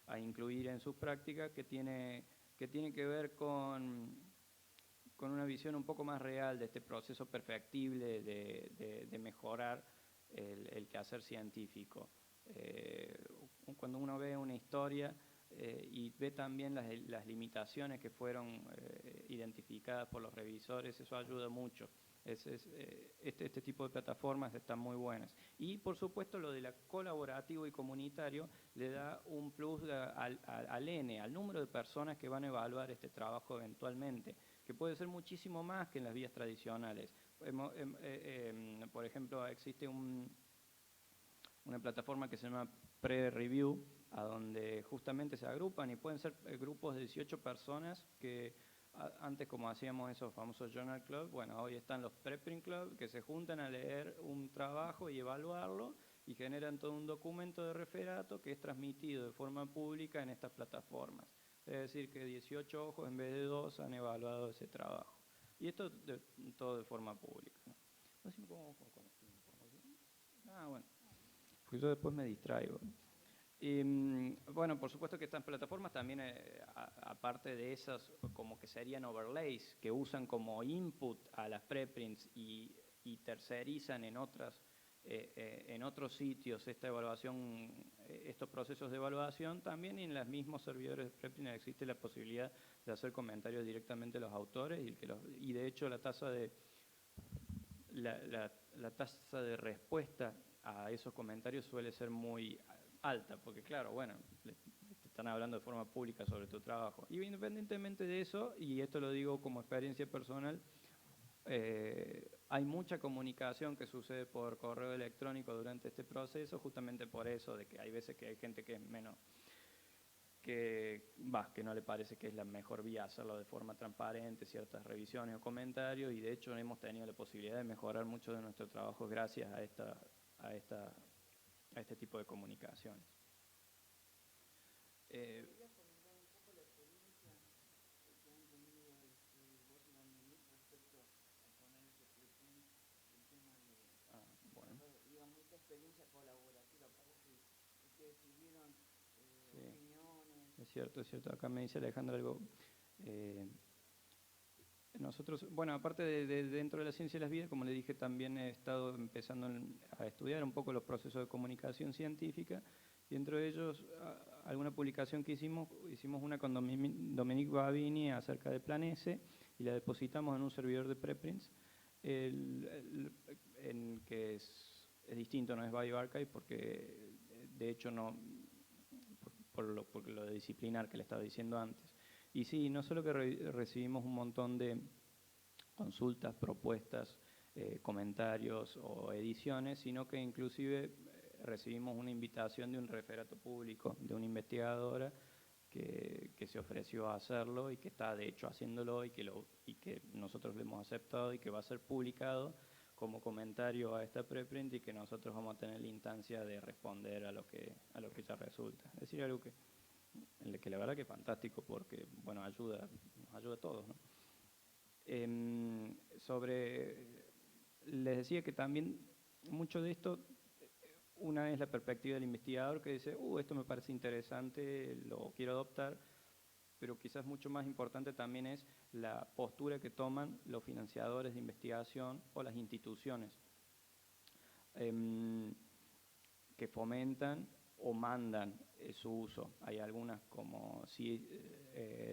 a incluir en sus prácticas, que tiene que ver con una visión un poco más real de este proceso perfectible de mejorar el quehacer científico. Cuando uno ve una historia y ve también las limitaciones que fueron identificadas por los revisores, eso ayuda mucho. Este tipo de plataformas están muy buenas. Y por supuesto lo de la colaborativo y comunitario le da un plus al N, al número de personas que van a evaluar este trabajo eventualmente, que puede ser muchísimo más que en las vías tradicionales. Por ejemplo, existe una plataforma que se llama Pre-Review, a donde justamente se agrupan y pueden ser grupos de 18 personas que antes, como hacíamos esos famosos Journal Club, bueno, hoy están los Preprint Club que se juntan a leer un trabajo y evaluarlo y generan todo un documento de referato que es transmitido de forma pública en estas plataformas. Es decir, que 18 ojos en vez de 2 han evaluado ese trabajo. Y esto todo de forma pública, ¿no? No sé cómo con esta información. Bueno, porque yo después me distraigo. Bueno, por supuesto que estas plataformas también, aparte de esas, como que serían overlays, que usan como input a las preprints y tercerizan en otros sitios esta evaluación, estos procesos de evaluación, también en los mismos servidores de preprint existe la posibilidad de hacer comentarios directamente a los autores y de hecho la tasa de respuesta a esos comentarios suele ser muy alta, porque claro, bueno, te están hablando de forma pública sobre tu trabajo. Y independientemente de eso, y esto lo digo como experiencia personal, hay mucha comunicación que sucede por correo electrónico durante este proceso, justamente por eso, de que hay veces que hay gente que es menos, que no le parece que es la mejor vía hacerlo de forma transparente, ciertas revisiones o comentarios, y de hecho hemos tenido la posibilidad de mejorar mucho de nuestro trabajo gracias a este tipo de comunicaciones. ¿Podrías comentar un poco la experiencia que han tenido vos y la MINIT respecto a poner ese preprint, el tema de, Bueno. digamos, esta experiencia colaborativa? Parece que ustedes tuvieron Sí. opiniones. Es cierto. Acá me dice Alejandra algo. Nosotros, bueno, aparte de dentro de la ciencia de las vidas, como le dije, también he estado empezando a estudiar un poco los procesos de comunicación científica, y dentro de ellos, alguna publicación que hicimos una con Dominique Babini acerca de Plan S, y la depositamos en un servidor de preprints, en que es distinto, no es bioRxiv, porque de hecho no, por lo de disciplinar que le estaba diciendo antes. Y sí, no solo que recibimos un montón de consultas, propuestas, comentarios o ediciones, sino que inclusive recibimos una invitación de un referato público, de una investigadora que se ofreció a hacerlo y que está de hecho haciéndolo y que nosotros lo hemos aceptado y que va a ser publicado como comentario a esta preprint y que nosotros vamos a tener la instancia de responder a lo que ya resulta. Es decir, algo que la verdad que es fantástico porque, bueno, nos ayuda a todos, ¿no? Les decía que también mucho de esto, una es la perspectiva del investigador que dice, esto me parece interesante, lo quiero adoptar, pero quizás mucho más importante también es la postura que toman los financiadores de investigación o las instituciones que fomentan o mandan su uso. Hay algunas como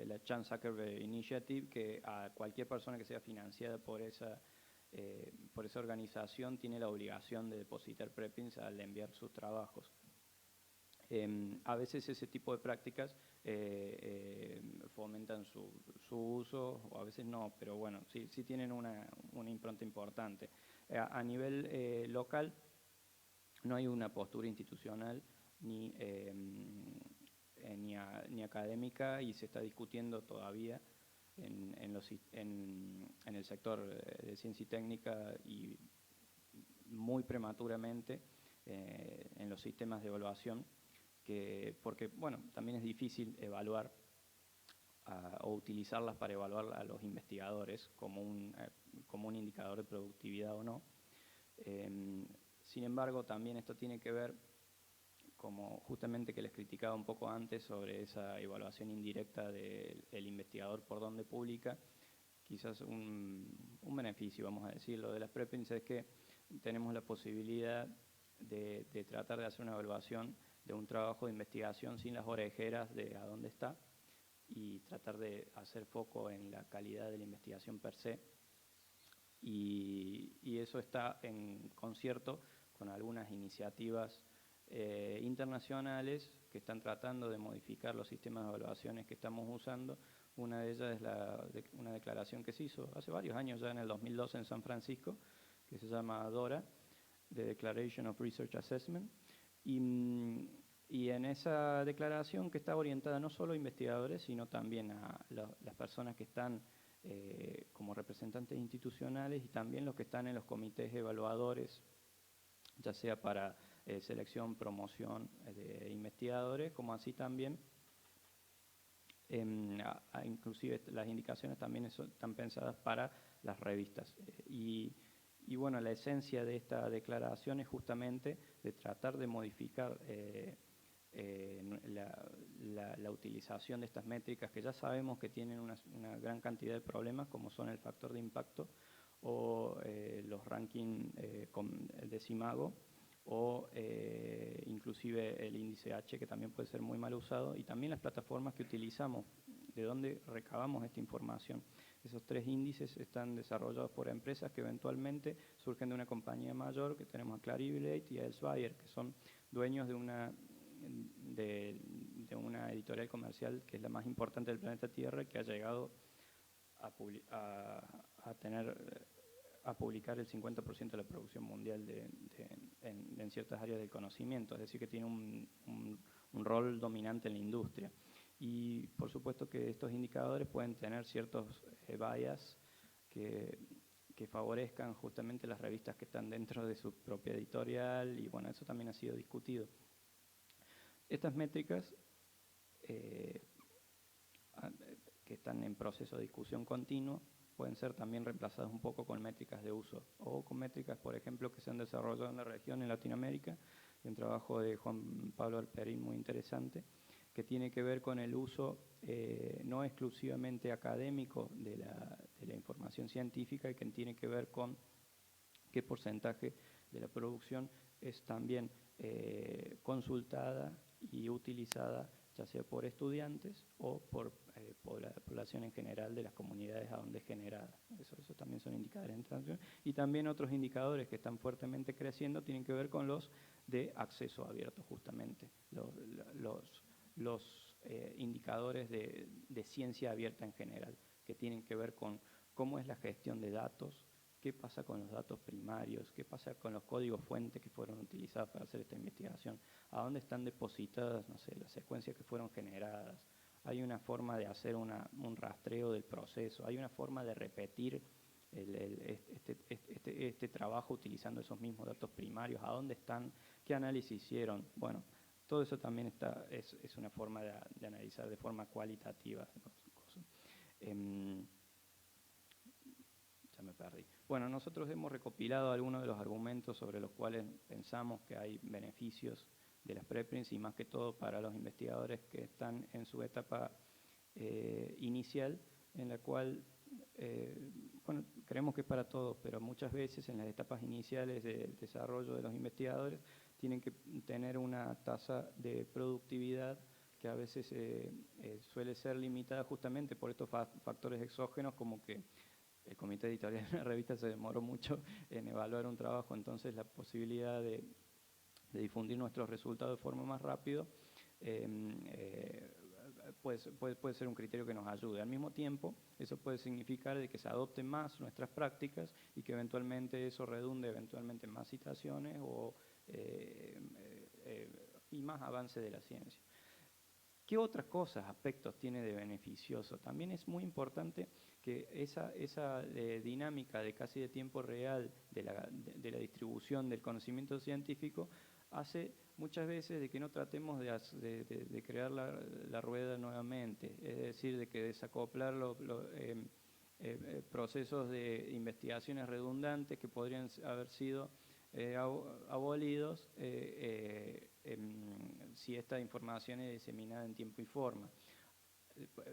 la Chan Zuckerberg Initiative, que a cualquier persona que sea financiada por esa organización tiene la obligación de depositar preprints al enviar sus trabajos. A veces ese tipo de prácticas fomentan su uso, o a veces no, pero bueno, sí tienen una impronta importante. A nivel local no hay una postura institucional ni académica, y se está discutiendo todavía en el sector de ciencia y técnica, y muy prematuramente en los sistemas de evaluación, porque bueno, también es difícil evaluar o utilizarlas para evaluar a los investigadores como un indicador de productividad o no. Sin embargo, también esto tiene que ver, como justamente que les criticaba un poco antes sobre esa evaluación indirecta del investigador por donde publica. Quizás un beneficio, vamos a decirlo, de las preprints es que tenemos la posibilidad de tratar de hacer una evaluación de un trabajo de investigación sin las orejeras de a dónde está, y tratar de hacer foco en la calidad de la investigación per se. Y eso está en concierto con algunas iniciativas internacionales que están tratando de modificar los sistemas de evaluaciones que estamos usando. Una de ellas es una declaración que se hizo hace varios años, ya en el 2012 en San Francisco, que se llama DORA, The Declaration of Research Assessment. Y en esa declaración, que está orientada no solo a investigadores, sino también a las personas que están como representantes institucionales, y también los que están en los comités evaluadores, ya sea para selección, promoción de investigadores, como así también, inclusive las indicaciones también están pensadas para las revistas. Y bueno, la esencia de esta declaración es justamente de tratar de modificar la utilización de estas métricas, que ya sabemos que tienen una gran cantidad de problemas, como son el factor de impacto o los rankings con el decimago, o inclusive el índice H, que también puede ser muy mal usado, y también las plataformas que utilizamos, de dónde recabamos esta información. Esos tres índices están desarrollados por empresas que eventualmente surgen de una compañía mayor, que tenemos a Clarivate y a Elsevier, que son dueños de una editorial comercial que es la más importante del planeta Tierra, que ha llegado a publicar el 50% de la producción mundial en ciertas áreas del conocimiento, es decir, que tiene un rol dominante en la industria. Y por supuesto que estos indicadores pueden tener ciertos bias que favorezcan justamente las revistas que están dentro de su propia editorial, y bueno, eso también ha sido discutido. Estas métricas que están en proceso de discusión continua pueden ser también reemplazadas un poco con métricas de uso, o con métricas, por ejemplo, que se han desarrollado en la región, en Latinoamérica, un trabajo de Juan Pablo Alperín muy interesante, que tiene que ver con el uso no exclusivamente académico de la información científica, y que tiene que ver con qué porcentaje de la producción es también consultada y utilizada, ya sea por estudiantes o por la población en general de las comunidades a donde es generada. Eso también son indicadores de transacción. Y también otros indicadores que están fuertemente creciendo tienen que ver con los de acceso abierto, justamente, los indicadores de ciencia abierta en general, que tienen que ver con cómo es la gestión de datos, qué pasa con los datos primarios, qué pasa con los códigos fuentes que fueron utilizados para hacer esta investigación, a dónde están depositadas, no sé, las secuencias que fueron generadas. Hay una forma de hacer un rastreo del proceso, hay una forma de repetir este trabajo utilizando esos mismos datos primarios, a dónde están, qué análisis hicieron. Bueno, todo eso también es una forma de analizar de forma cualitativa. Ya me perdí. Bueno, nosotros hemos recopilado algunos de los argumentos sobre los cuales pensamos que hay beneficios de las preprints y más que todo para los investigadores que están en su etapa inicial, en la cual, bueno, creemos que es para todos, pero muchas veces en las etapas iniciales del desarrollo de los investigadores tienen que tener una tasa de productividad que a veces suele ser limitada justamente por estos factores exógenos, como que el comité editorial de la revista se demoró mucho en evaluar un trabajo, entonces la posibilidad de difundir nuestros resultados de forma más rápido puede ser un criterio que nos ayude. Al mismo tiempo, eso puede significar de que se adopten más nuestras prácticas y que eventualmente eso redunde eventualmente en más citaciones y más avance de la ciencia. ¿Qué otras cosas, aspectos tiene de beneficioso? También es muy importante que esa dinámica de casi de tiempo real de la distribución del conocimiento científico hace muchas veces de que no tratemos de crear la rueda nuevamente, es decir, de que desacoplar procesos de investigaciones redundantes que podrían haber sido abolidos si esta información es diseminada en tiempo y forma.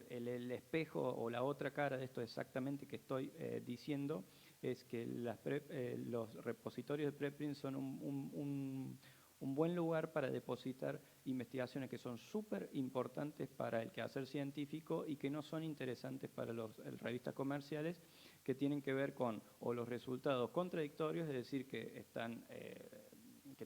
El espejo o la otra cara de esto exactamente que estoy diciendo es que los repositorios de preprints son un buen lugar para depositar investigaciones que son súper importantes para el quehacer científico y que no son interesantes para las revistas comerciales, que tienen que ver con o los resultados contradictorios, es decir, que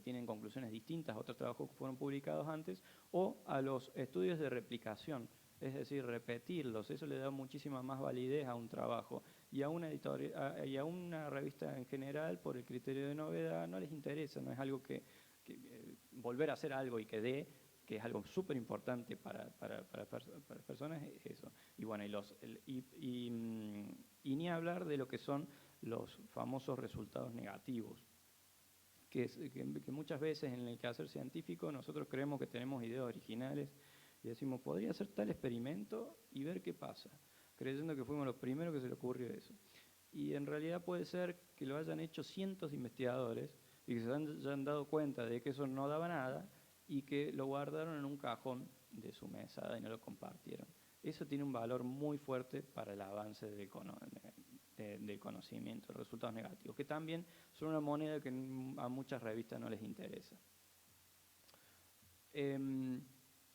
tienen conclusiones distintas a otros trabajos que fueron publicados antes, o a los estudios de replicación, es decir, repetirlos. Eso le da muchísima más validez a un trabajo. Y a una revista en general, por el criterio de novedad, no les interesa, no es algo que volver a hacer algo y que es algo súper importante para personas, eso. Y bueno, y ni hablar de lo que son los famosos resultados negativos, que muchas veces en el quehacer científico nosotros creemos que tenemos ideas originales y decimos, podría hacer tal experimento y ver qué pasa, creyendo que fuimos los primeros que se le ocurrió eso. Y en realidad puede ser que lo hayan hecho cientos de investigadores y que se hayan dado cuenta de que eso no daba nada y que lo guardaron en un cajón de su mesada y no lo compartieron. Eso tiene un valor muy fuerte para el avance del conocimiento, resultados negativos, que también son una moneda que a muchas revistas no les interesa.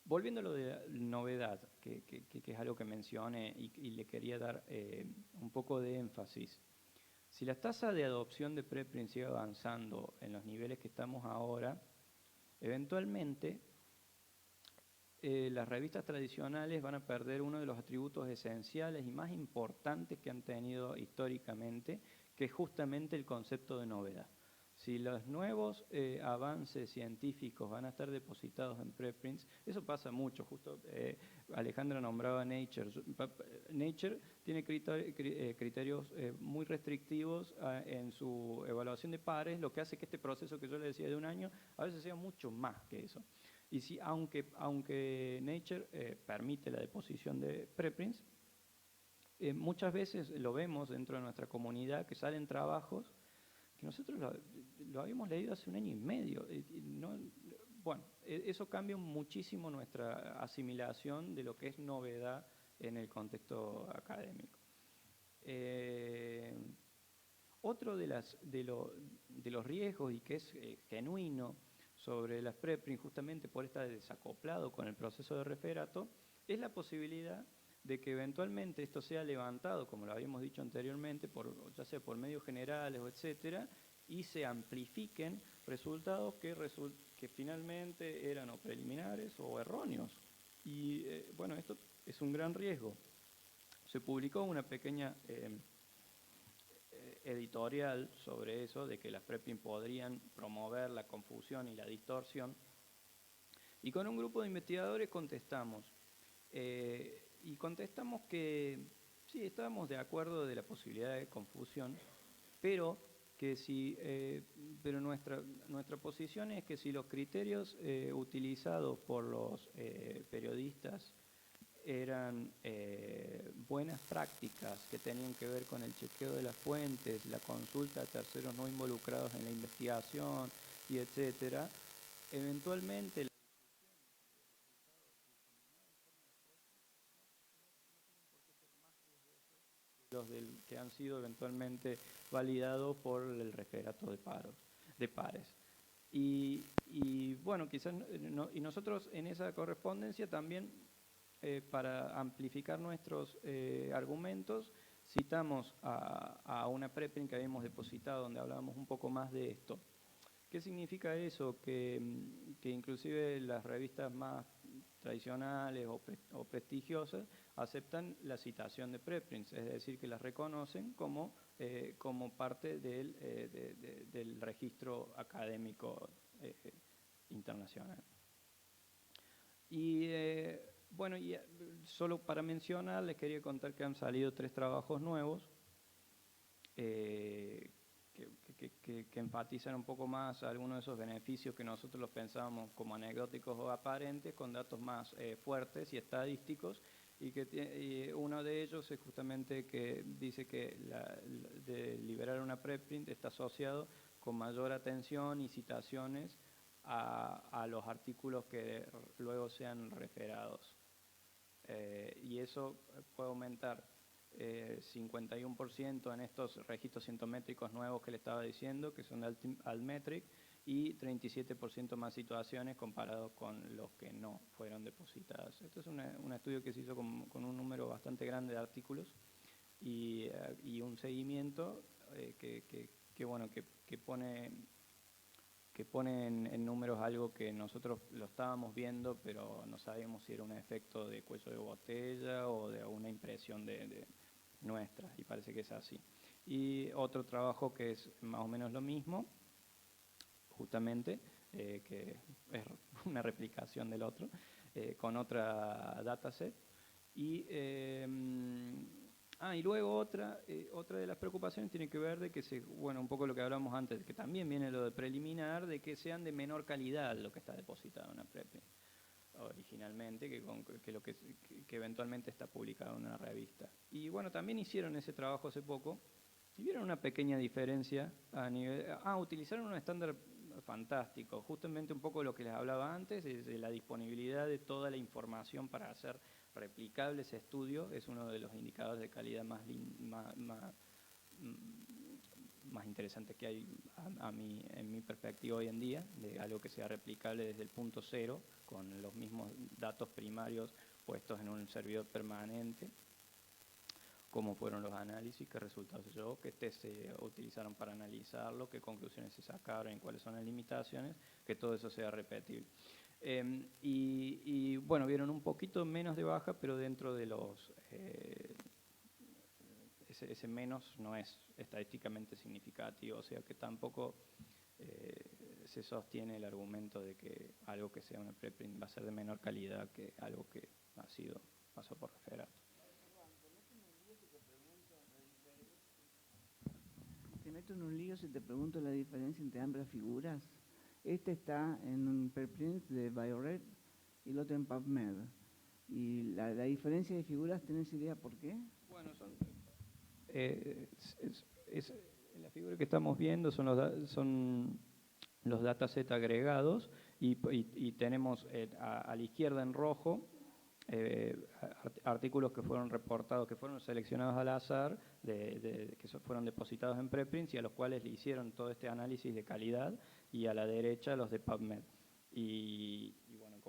Volviendo a lo de novedad, que es algo que mencioné y le quería dar un poco de énfasis. Si la tasa de adopción de preprints sigue avanzando en los niveles que estamos ahora, eventualmente las revistas tradicionales van a perder uno de los atributos esenciales y más importantes que han tenido históricamente, que es justamente el concepto de novedad. Si los nuevos avances científicos van a estar depositados en preprints, eso pasa mucho, justo Alejandra nombraba Nature. Nature tiene criterios muy restrictivos en su evaluación de pares, lo que hace que este proceso que yo le decía de un año, a veces sea mucho más que eso. Y si, aunque Nature permite la deposición de preprints, muchas veces lo vemos dentro de nuestra comunidad que salen trabajos que nosotros lo habíamos leído hace un año y medio. Bueno, eso cambia muchísimo nuestra asimilación de lo que es novedad en el contexto académico. Otro de los riesgos, y que es genuino sobre las preprints, justamente por estar desacoplado con el proceso de referato, es la posibilidad de que eventualmente esto sea levantado, como lo habíamos dicho anteriormente, ya sea por medios generales o etcétera, y se amplifiquen resultados que finalmente eran o preliminares o erróneos. Y bueno, esto es un gran riesgo. Se publicó una pequeña editorial sobre eso, de que las preprints podrían promover la confusión y la distorsión. Y con un grupo de investigadores contestamos. Y contestamos que Sí, estábamos de acuerdo de la posibilidad de confusión, pero pero nuestra posición es que si los criterios utilizados por los periodistas eran buenas prácticas que tenían que ver con el chequeo de las fuentes, la consulta a terceros no involucrados en la investigación y etcétera, eventualmente los que han sido eventualmente validados por el referato de pares. Bueno, quizás y nosotros en esa correspondencia también, para amplificar nuestros argumentos, citamos a una preprint que habíamos depositado donde hablábamos un poco más de esto. ¿Qué significa eso? Que inclusive las revistas más tradicionales o prestigiosas aceptan la citación de preprints, es decir, que las reconocen como parte del registro académico internacional. Y bueno, solo para mencionar, les quería contar que han salido 3 trabajos nuevos que enfatizan un poco más algunos de esos beneficios que nosotros los pensábamos como anecdóticos o aparentes, con datos más fuertes y estadísticos, y uno de ellos es justamente que dice que de liberar una preprint está asociado con mayor atención y citaciones a los artículos que luego sean referados. Y eso puede aumentar 51% en estos registros sintométricos nuevos que le estaba diciendo, que son de Altmetric, y 37% más situaciones comparados con los que no fueron depositadas. Esto es un estudio que se hizo con un número bastante grande de artículos y un seguimiento que pone en números algo que nosotros lo estábamos viendo, pero no sabíamos si era un efecto de cuello de botella o de alguna impresión de nuestra, y parece que es así. Y otro trabajo que es más o menos lo mismo, justamente, que es una replicación del otro, con otra dataset. Y luego otra de las preocupaciones tiene que ver de que un poco lo que hablamos antes, que también viene lo de preliminar, de que sean de menor calidad lo que está depositado en una preprint originalmente que eventualmente está publicado en una revista. Y bueno, también hicieron ese trabajo hace poco y vieron una pequeña diferencia a nivel... utilizaron un estándar fantástico, justamente un poco lo que les hablaba antes, es de la disponibilidad de toda la información para hacer replicable ese estudio, es uno de los indicadores de calidad más interesantes que hay en mi perspectiva hoy en día, de algo que sea replicable desde el punto cero, con los mismos datos primarios puestos en un servidor permanente, cómo fueron los análisis, qué resultados se llevó, qué test se utilizaron para analizarlo, qué conclusiones se sacaron, cuáles son las limitaciones, que todo eso sea repetible. Bueno, vieron un poquito menos de baja, pero dentro de los... ese menos no es estadísticamente significativo, o sea que tampoco se sostiene el argumento de que algo que sea una preprint va a ser de menor calidad que algo que pasó por referato. Te meto en un lío si te pregunto la diferencia entre ambas figuras. Este está en un preprint de Biored y el otro en PubMed. ¿Y la diferencia de figuras, tenés idea por qué? Bueno, la figura que estamos viendo son los datasets agregados y tenemos a la izquierda en rojo artículos que fueron reportados, que fueron seleccionados al azar, que fueron depositados en preprints y a los cuales le hicieron todo este análisis de calidad, y a la derecha los de PubMed. Y bueno,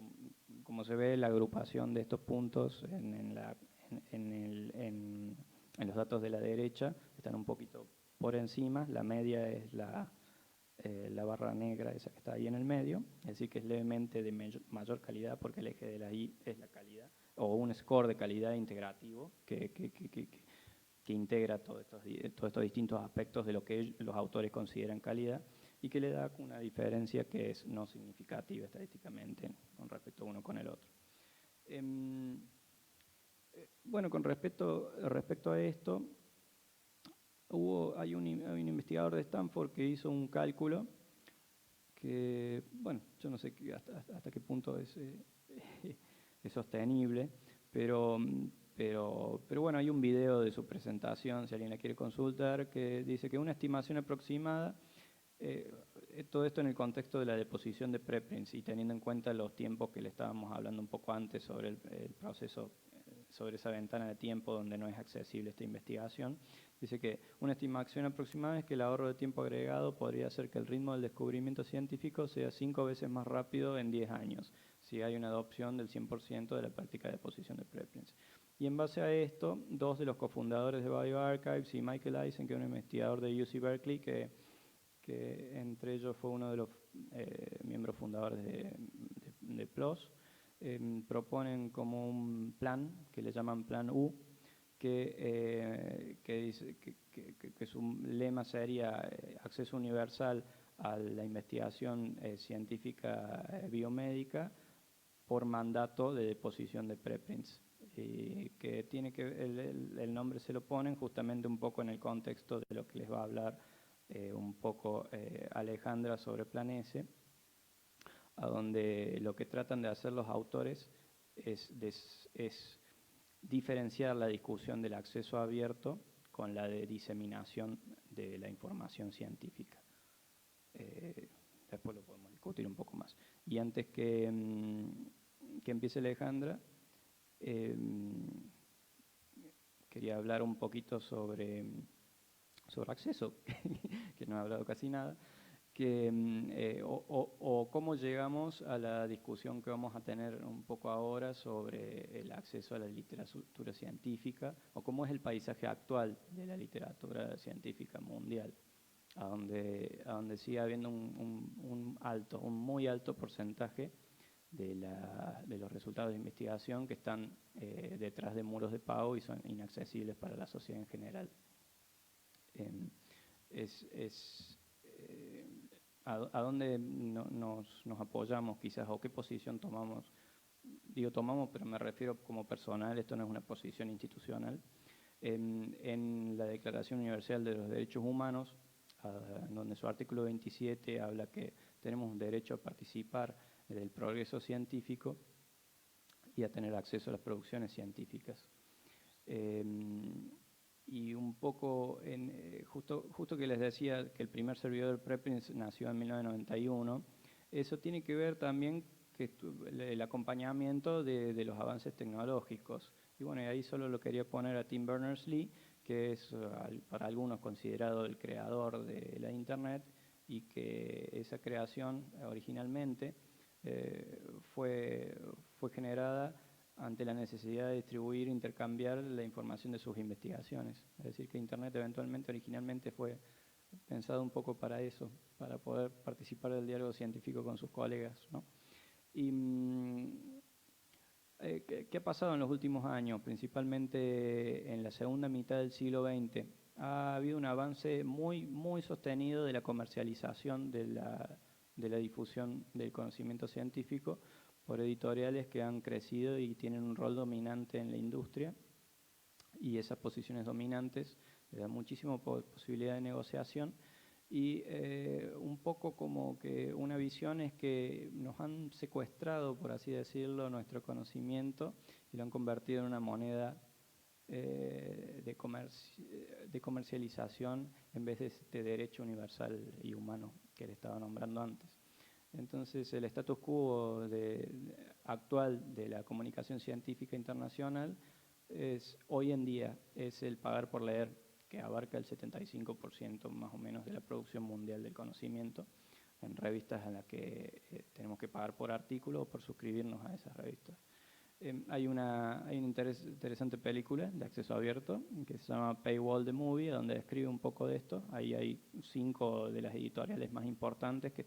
como se ve, la agrupación de estos puntos en los datos de la derecha están un poquito por encima, la media es la barra negra, esa que está ahí en el medio, es decir, que es levemente de mayor calidad porque el eje de la I es la calidad, o un score de calidad integrativo que integra todos estos distintos aspectos de lo que los autores consideran calidad y que le da una diferencia que es no significativa estadísticamente con respecto uno con el otro. bueno, con respecto a esto, hay un investigador de Stanford que hizo un cálculo que, bueno, yo no sé hasta qué punto es sostenible, pero bueno, hay un video de su presentación, si alguien la quiere consultar, que dice que una estimación aproximada, todo esto en el contexto de la deposición de preprints y teniendo en cuenta los tiempos que le estábamos hablando un poco antes sobre el proceso, sobre esa ventana de tiempo donde no es accesible esta investigación. Dice que una estimación aproximada es que el ahorro de tiempo agregado podría hacer que el ritmo del descubrimiento científico sea 5 veces más rápido en 10 años, si hay una adopción del 100% de la práctica de deposición de preprints. Y en base a esto, dos de los cofundadores de bioRxiv y Michael Eisen, que es un investigador de UC Berkeley, que entre ellos fue uno de los miembros fundadores de PLOS, proponen como un plan que le llaman Plan U, que dice que su lema sería acceso universal a la investigación científica biomédica por mandato de deposición de preprints. Y que tiene que el nombre se lo ponen justamente un poco en el contexto de lo que les va a hablar un poco Alejandra sobre Plan S, a donde lo que tratan de hacer los autores es diferenciar la discusión del acceso abierto con la de diseminación de la información científica. Después lo podemos discutir un poco más. Y antes que empiece Alejandra, quería hablar un poquito sobre acceso, que no he hablado casi nada, o cómo llegamos a la discusión que vamos a tener un poco ahora sobre el acceso a la literatura científica, o cómo es el paisaje actual de la literatura científica mundial, a donde sigue habiendo un muy alto porcentaje de los resultados de investigación que están detrás de muros de pago y son inaccesibles para la sociedad en general. ¿A dónde nos apoyamos quizás o qué posición tomamos? Digo tomamos, pero me refiero como personal, esto no es una posición institucional. En la Declaración Universal de los Derechos Humanos, donde su artículo 27 habla que tenemos un derecho a participar del progreso científico y a tener acceso a las producciones científicas. Y un poco, justo que les decía que el primer servidor de preprints nació en 1991, eso tiene que ver también que el acompañamiento de los avances tecnológicos. Y bueno, y ahí solo lo quería poner a Tim Berners-Lee, que es para algunos considerado el creador de la Internet, y que esa creación originalmente fue generada ante la necesidad de distribuir e intercambiar la información de sus investigaciones. Es decir, que Internet eventualmente, originalmente fue pensado un poco para eso, para poder participar del diálogo científico con sus colegas, ¿no? Y ¿qué ha pasado en los últimos años? Principalmente en la segunda mitad del siglo XX. Ha habido un avance muy, muy sostenido de la comercialización de la difusión del conocimiento científico por editoriales que han crecido y tienen un rol dominante en la industria, y esas posiciones dominantes le dan muchísima posibilidad de negociación, y un poco como que una visión es que nos han secuestrado, por así decirlo, nuestro conocimiento y lo han convertido en una moneda de comercialización en vez de este derecho universal y humano que le estaba nombrando antes. Entonces, el status quo actual de la comunicación científica internacional hoy en día es el pagar por leer, que abarca el 75% más o menos de la producción mundial del conocimiento, en revistas en las que tenemos que pagar por artículo o por suscribirnos a esas revistas. Hay una interesante película de acceso abierto que se llama Paywall the Movie, donde describe un poco de esto. Ahí hay 5 de las editoriales más importantes que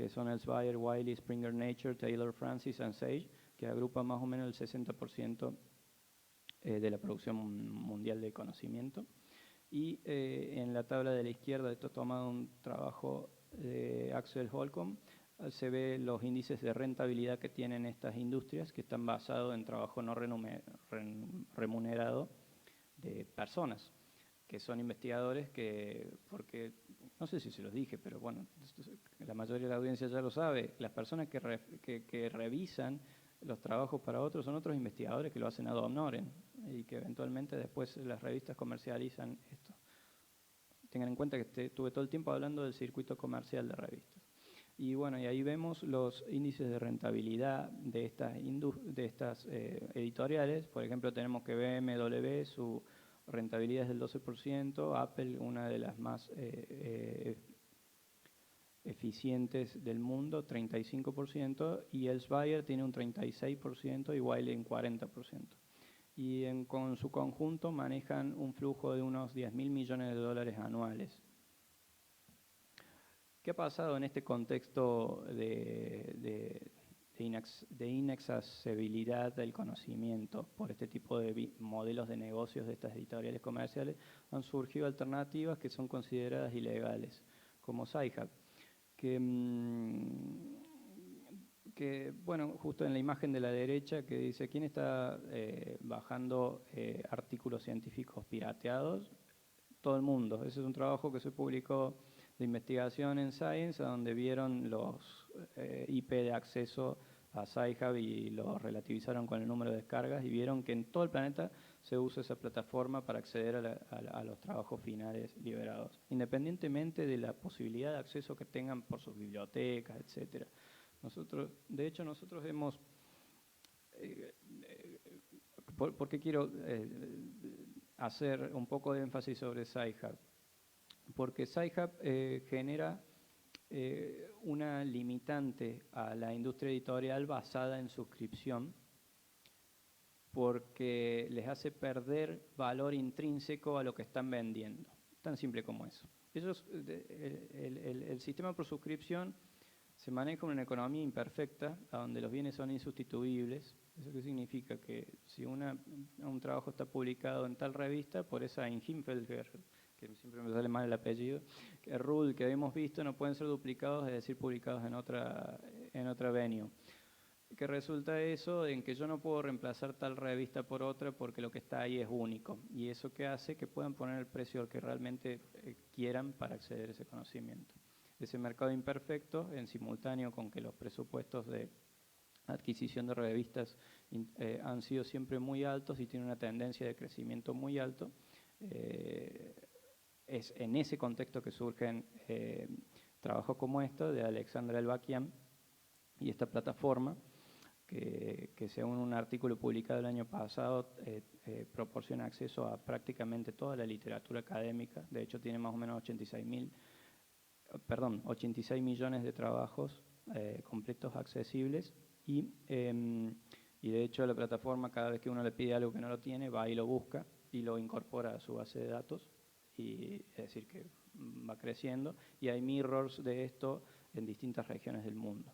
son Elsevier, Wiley, Springer Nature, Taylor Francis y Sage, que agrupan más o menos el 60% de la producción mundial de conocimiento. Y en la tabla de la izquierda, esto tomado un trabajo de Axel Holcomb, se ve los índices de rentabilidad que tienen estas industrias, que están basados en trabajo no remunerado de personas, que son investigadores que, porque, no sé si se los dije, pero bueno, la mayoría de la audiencia ya lo sabe, las personas que revisan los trabajos para otros son otros investigadores que lo hacen ad honorem y que eventualmente después las revistas comercializan esto. Tengan en cuenta que estuve todo el tiempo hablando del circuito comercial de revistas. Y bueno, y ahí vemos los índices de rentabilidad de estas editoriales. Por ejemplo, tenemos que BMW, su rentabilidad es del 12%, Apple, una de las más eficientes del mundo, 35%, y Elsevier tiene un 36% y Wiley un 40%. Y con su conjunto manejan un flujo de unos 10.000 millones de dólares anuales. ¿Qué ha pasado en este contexto de inaccesibilidad del conocimiento por este tipo de modelos de negocios de estas editoriales comerciales? Han surgido alternativas que son consideradas ilegales, como Sci-Hub, que, bueno, justo en la imagen de la derecha que dice, ¿quién está bajando artículos científicos pirateados? Todo el mundo. Ese es un trabajo que se publicó de investigación en Science, donde vieron los IP de acceso a Sci-Hub y lo relativizaron con el número de descargas y vieron que en todo el planeta se usa esa plataforma para acceder a los trabajos finales liberados, independientemente de la posibilidad de acceso que tengan por sus bibliotecas, etcétera. De hecho, nosotros hemos... ¿Por qué quiero hacer un poco de énfasis sobre Sci-Hub? Porque Sci-Hub genera una limitante a la industria editorial basada en suscripción, porque les hace perder valor intrínseco a lo que están vendiendo. Tan simple como eso. El sistema por suscripción se maneja en una economía imperfecta, donde los bienes son insustituibles. ¿Eso qué significa? Que si un trabajo está publicado en tal revista, por esa Inhimfelger, que siempre me sale mal el apellido, que rule que hemos visto, no pueden ser duplicados, es decir, publicados en otra venue. Que resulta eso en que yo no puedo reemplazar tal revista por otra porque lo que está ahí es único. Y eso que hace que puedan poner el precio que realmente quieran para acceder a ese conocimiento. Ese mercado imperfecto, en simultáneo con que los presupuestos de adquisición de revistas han sido siempre muy altos y tienen una tendencia de crecimiento muy alto, es en ese contexto que surgen trabajos como estos de Alexandra Elbakian y esta plataforma que según un artículo publicado el año pasado proporciona acceso a prácticamente toda la literatura académica. De hecho tiene más o menos 86 millones de trabajos completos accesibles y de hecho la plataforma, cada vez que uno le pide algo que no lo tiene, va y lo busca y lo incorpora a su base de datos, y es decir que va creciendo, y hay mirrors de esto en distintas regiones del mundo.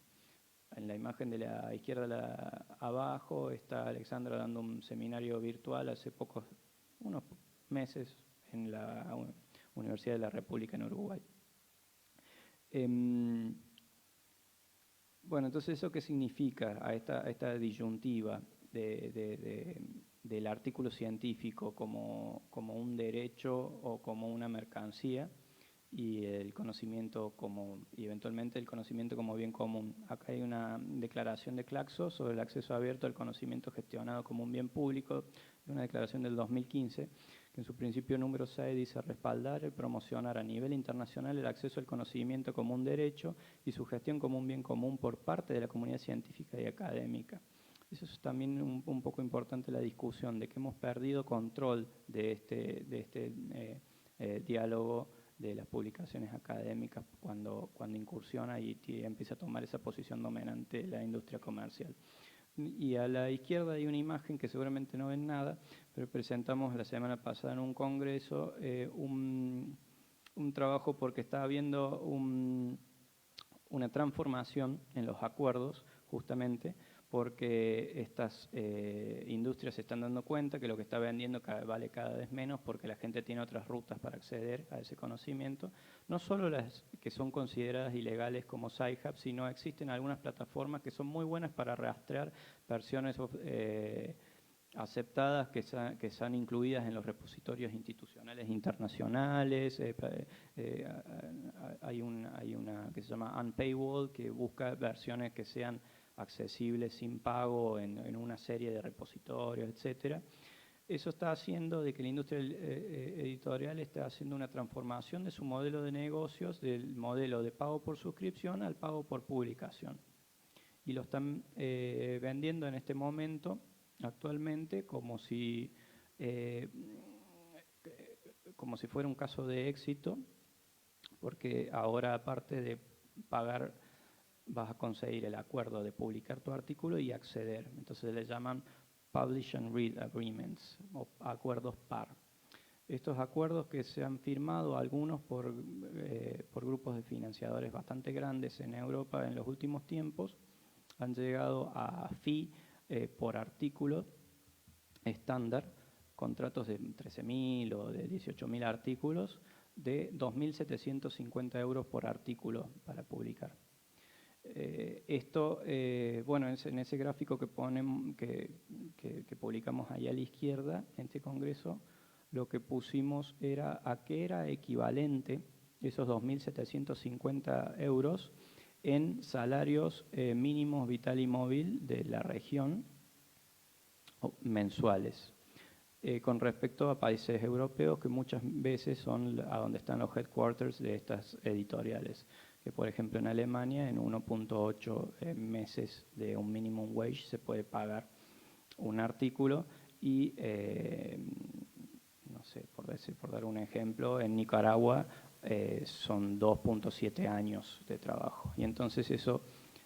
En la imagen de la izquierda abajo está Alexandra dando un seminario virtual hace unos meses en la Universidad de la República en Uruguay. Bueno, entonces, ¿eso qué significa a esta disyuntiva del artículo científico como un derecho o como una mercancía y el conocimiento y eventualmente el conocimiento como bien común? Acá hay una declaración de Claxo sobre el acceso abierto al conocimiento gestionado como un bien público, una declaración del 2015, que en su principio número 6 dice respaldar y promocionar a nivel internacional el acceso al conocimiento como un derecho y su gestión como un bien común por parte de la comunidad científica y académica. Eso es también un poco importante la discusión de que hemos perdido control de este diálogo de las publicaciones académicas cuando incursiona y empieza a tomar esa posición dominante la industria comercial. Y a la izquierda hay una imagen que seguramente no ven nada, pero presentamos la semana pasada en un congreso un trabajo porque estaba habiendo una transformación en los acuerdos, justamente, porque estas industrias se están dando cuenta que lo que está vendiendo vale cada vez menos porque la gente tiene otras rutas para acceder a ese conocimiento. No solo las que son consideradas ilegales como Sci-Hub, sino existen algunas plataformas que son muy buenas para rastrear versiones aceptadas que están incluidas en los repositorios institucionales internacionales. Hay una que se llama Unpaywall, que busca versiones que sean accesibles sin pago en una serie de repositorios, etcétera. Eso está haciendo de que la industria editorial esté haciendo una transformación de su modelo de negocios, del modelo de pago por suscripción al pago por publicación. Y lo están vendiendo en este momento, actualmente, como si fuera un caso de éxito, porque ahora, aparte de pagar, vas a conseguir el acuerdo de publicar tu artículo y acceder. Entonces le llaman Publish and Read Agreements, o acuerdos PAR. Estos acuerdos que se han firmado, algunos por grupos de financiadores bastante grandes en Europa en los últimos tiempos, han llegado a fee por artículo estándar, contratos de 13.000 o de 18.000 artículos, de 2.750 euros por artículo para publicar. Esto, bueno, en ese gráfico que publicamos ahí a la izquierda, en este congreso, lo que pusimos era a qué era equivalente esos 2.750 euros en salarios mínimos vital y móvil de la región mensuales, con respecto a países europeos que muchas veces son a donde están los headquarters de estas editoriales, que por ejemplo en Alemania en 1.8 meses de un minimum wage se puede pagar un artículo y no sé, por dar un ejemplo, en Nicaragua son 2.7 años de trabajo. Y entonces eso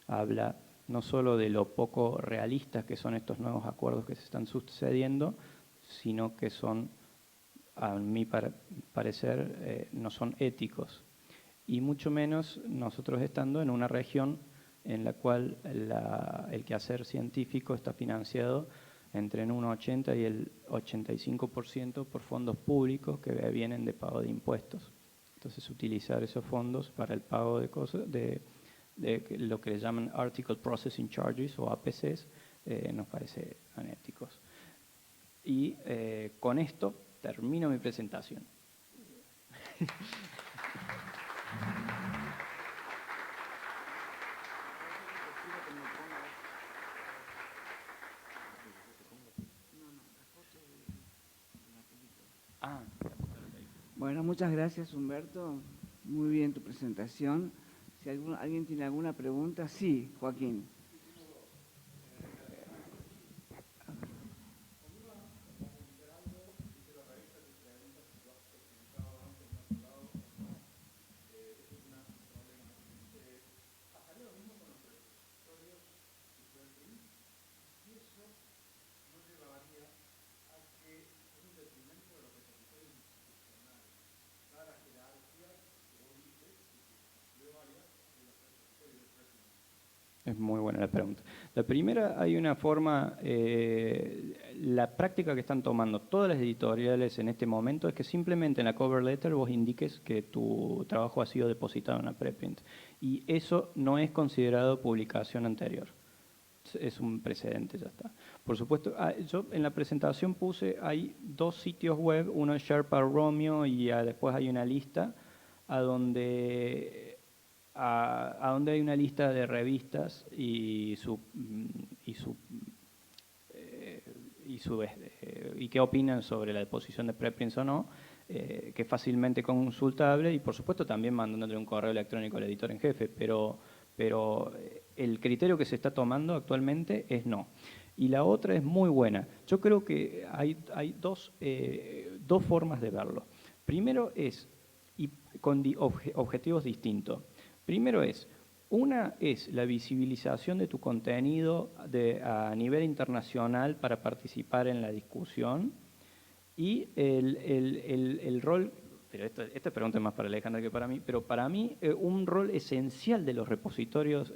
habla no solo de lo poco realistas que son estos nuevos acuerdos que se están sucediendo, sino que son, a mi parecer, no son éticos. Y mucho menos nosotros estando en una región en la cual el quehacer científico está financiado entre un 80 y el 85% por fondos públicos que vienen de pago de impuestos. Entonces, utilizar esos fondos para el pago de cosas, de lo que le llaman Article Processing Charges o APCs, nos parece anéticos. Y con esto termino mi presentación. Bueno, muchas gracias, Humberto. Muy bien tu presentación. Si alguien tiene alguna pregunta, sí, Joaquín. Es muy buena la pregunta. La primera, hay una forma, la práctica que están tomando todas las editoriales en este momento es que simplemente en la cover letter vos indiques que tu trabajo ha sido depositado en una preprint. Y eso no es considerado publicación anterior. Es un precedente, ya está. Por supuesto, yo en la presentación puse, hay 2 sitios web, uno es Sherpa Romeo y después hay una lista a donde hay una lista de revistas y qué opinan sobre la deposición de preprints o no, que es fácilmente consultable y por supuesto también mandándole un correo electrónico al editor en jefe, pero el criterio que se está tomando actualmente es no. Y la otra es muy buena. Yo creo que hay dos formas de verlo. Primero es, y con objetivos distintos. Primero una es la visibilización de tu contenido a nivel internacional para participar en la discusión y el rol pero esta pregunta es más para Alejandra que para mí, pero para mí un rol esencial de los repositorios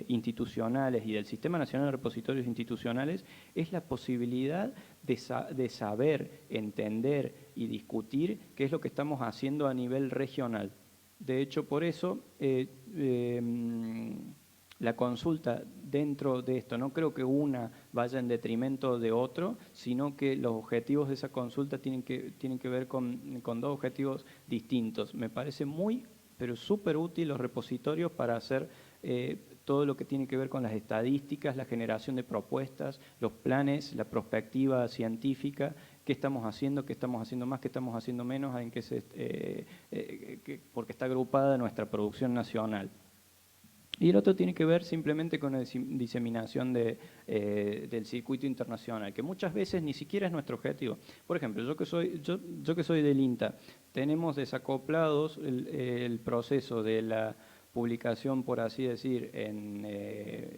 institucionales y del Sistema Nacional de Repositorios Institucionales es la posibilidad de saber, entender y discutir qué es lo que estamos haciendo a nivel regional. De hecho, por eso la consulta dentro de esto, no creo que una vaya en detrimento de otro, sino que los objetivos de esa consulta tienen que ver con dos objetivos distintos. Me parece muy, pero súper útil los repositorios para hacer todo lo que tiene que ver con las estadísticas, la generación de propuestas, los planes, la perspectiva científica, qué estamos haciendo más, qué estamos haciendo menos, en porque está agrupada nuestra producción nacional. Y el otro tiene que ver simplemente con la diseminación del circuito internacional, que muchas veces ni siquiera es nuestro objetivo. Por ejemplo, yo que soy del INTA, tenemos desacoplados el proceso de la publicación, por así decir,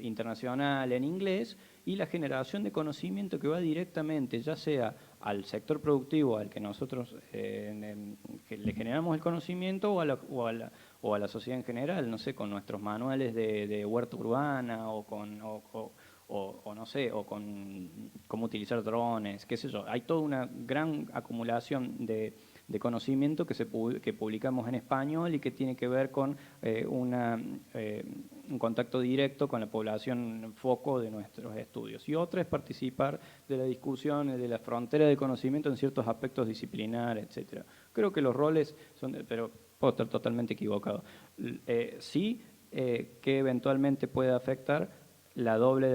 internacional en inglés, y la generación de conocimiento que va directamente, ya sea al sector productivo al que nosotros que le generamos el conocimiento, o a la sociedad en general, no sé, con nuestros manuales de huerta urbana, o no sé, o con cómo utilizar drones, qué sé yo. Hay toda una gran acumulación de conocimiento que publicamos en español y que tiene que ver con un contacto directo con la población foco de nuestros estudios. Y otra es participar de la discusión de la frontera de conocimiento en ciertos aspectos disciplinares, etcétera. Creo que los roles son, pero puedo estar totalmente equivocado. Sí, que eventualmente puede afectar la doble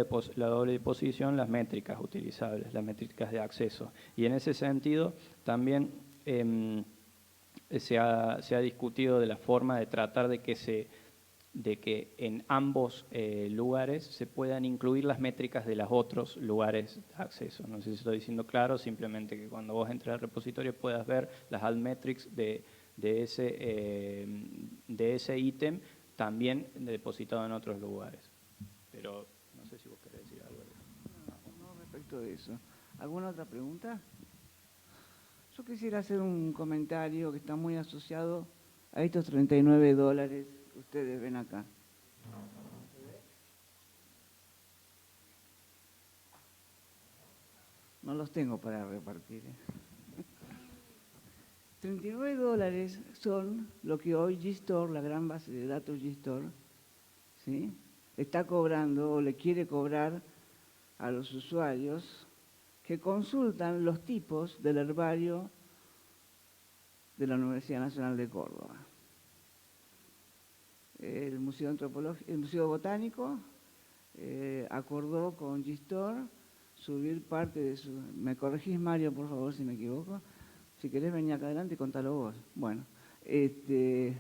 disposición, las métricas utilizables, las métricas de acceso. Y en ese sentido también se ha discutido de la forma de tratar de que en ambos lugares se puedan incluir las métricas de los otros lugares de acceso. No sé si estoy diciendo claro, simplemente que cuando vos entres al repositorio puedas ver las alt metrics de ese ítem también depositado en otros lugares. Pero no sé si vos querés decir algo. No, respecto de eso. ¿Alguna otra pregunta? Yo quisiera hacer un comentario que está muy asociado a estos $39 que ustedes ven acá. No los tengo para repartir. $39 son lo que hoy GStore, la gran base de datos GStore, ¿sí?, está cobrando o le quiere cobrar a los usuarios que consultan los tipos del herbario de la Universidad Nacional de Córdoba. El Museo Botánico acordó con GStore subir parte de su... ¿Me corregís, Mario, por favor, si me equivoco? Si querés venir acá adelante y contalo vos. Bueno, el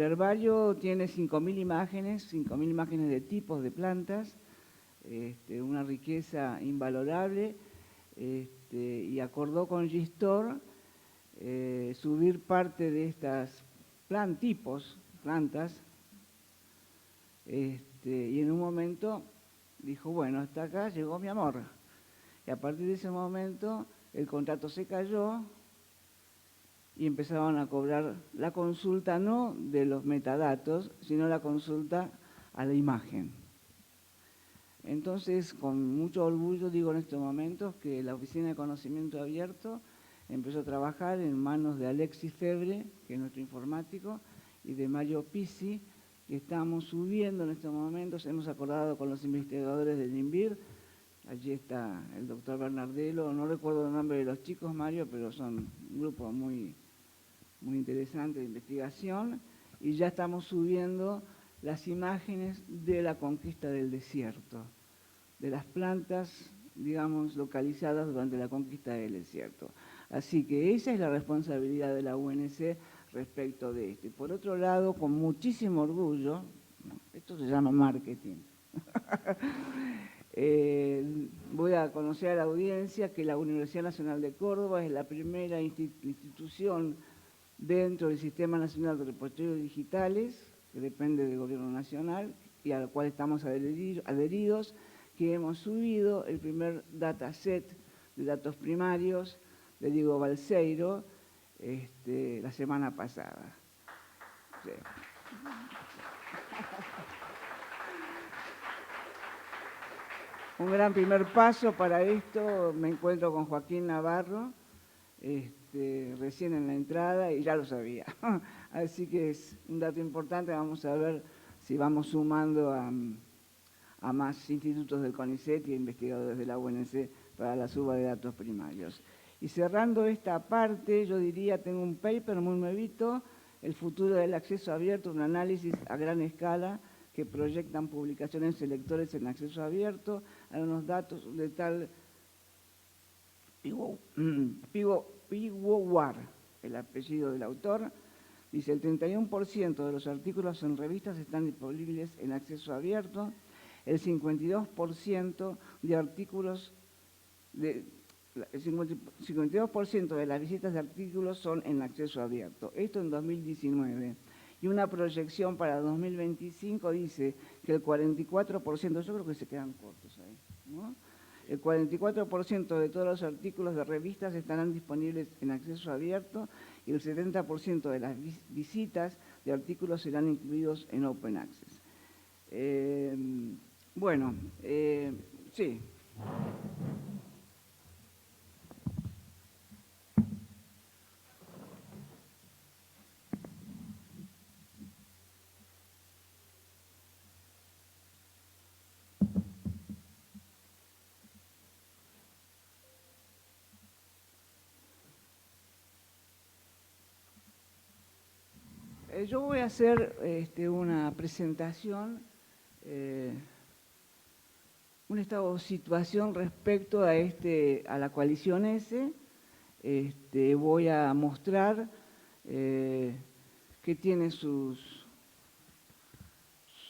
herbario tiene 5.000 imágenes de tipos de plantas, una riqueza invalorable, y acordó con GStore subir parte de estas plantas, y en un momento dijo, bueno, hasta acá llegó mi amor. Y a partir de ese momento el contrato se cayó y empezaron a cobrar la consulta no de los metadatos, sino la consulta a la imagen. Entonces, con mucho orgullo digo en estos momentos que la Oficina de Conocimiento Abierto empezó a trabajar en manos de Alexis Febre, que es nuestro informático, y de Mario Pizzi, que estamos subiendo en estos momentos. Hemos acordado con los investigadores del INVIR. Allí está el doctor Bernardelo, no recuerdo el nombre de los chicos, Mario, pero son un grupo muy, muy interesante de investigación, y ya estamos subiendo las imágenes de la conquista del desierto, de las plantas, digamos, localizadas durante la conquista del desierto. Así que esa es la responsabilidad de la UNC respecto de esto. Y por otro lado, con muchísimo orgullo, esto se llama marketing, voy a conocer a la audiencia que la Universidad Nacional de Córdoba es la primera institución dentro del Sistema Nacional de Repositorios Digitales, que depende del Gobierno Nacional y al cual estamos adheridos, que hemos subido el primer dataset de datos primarios de Diego Balseiro, la semana pasada. Sí. Un gran primer paso para esto, me encuentro con Joaquín Navarro, recién en la entrada, y ya lo sabía. Así que es un dato importante, vamos a ver si vamos sumando a más institutos del CONICET y investigadores de la UNC para la suba de datos primarios. Y cerrando esta parte, yo diría, tengo un paper muy nuevito, El futuro del acceso abierto, un análisis a gran escala que proyectan publicaciones de lectores en acceso abierto. Hay unos datos de tal Piwowar, el apellido del autor. Dice, el 31% de los artículos en revistas están disponibles en acceso abierto, el 52% de artículos, el 52% de las visitas de artículos son en acceso abierto. Esto en 2019. Y una proyección para 2025 dice que el 44%, yo creo que se quedan cortos ahí, ¿no? El 44% de todos los artículos de revistas estarán disponibles en acceso abierto y el 70% de las visitas de artículos serán incluidos en Open Access. Sí. Yo voy a hacer una presentación, un estado de situación respecto a la coalición S. Voy a mostrar que tiene sus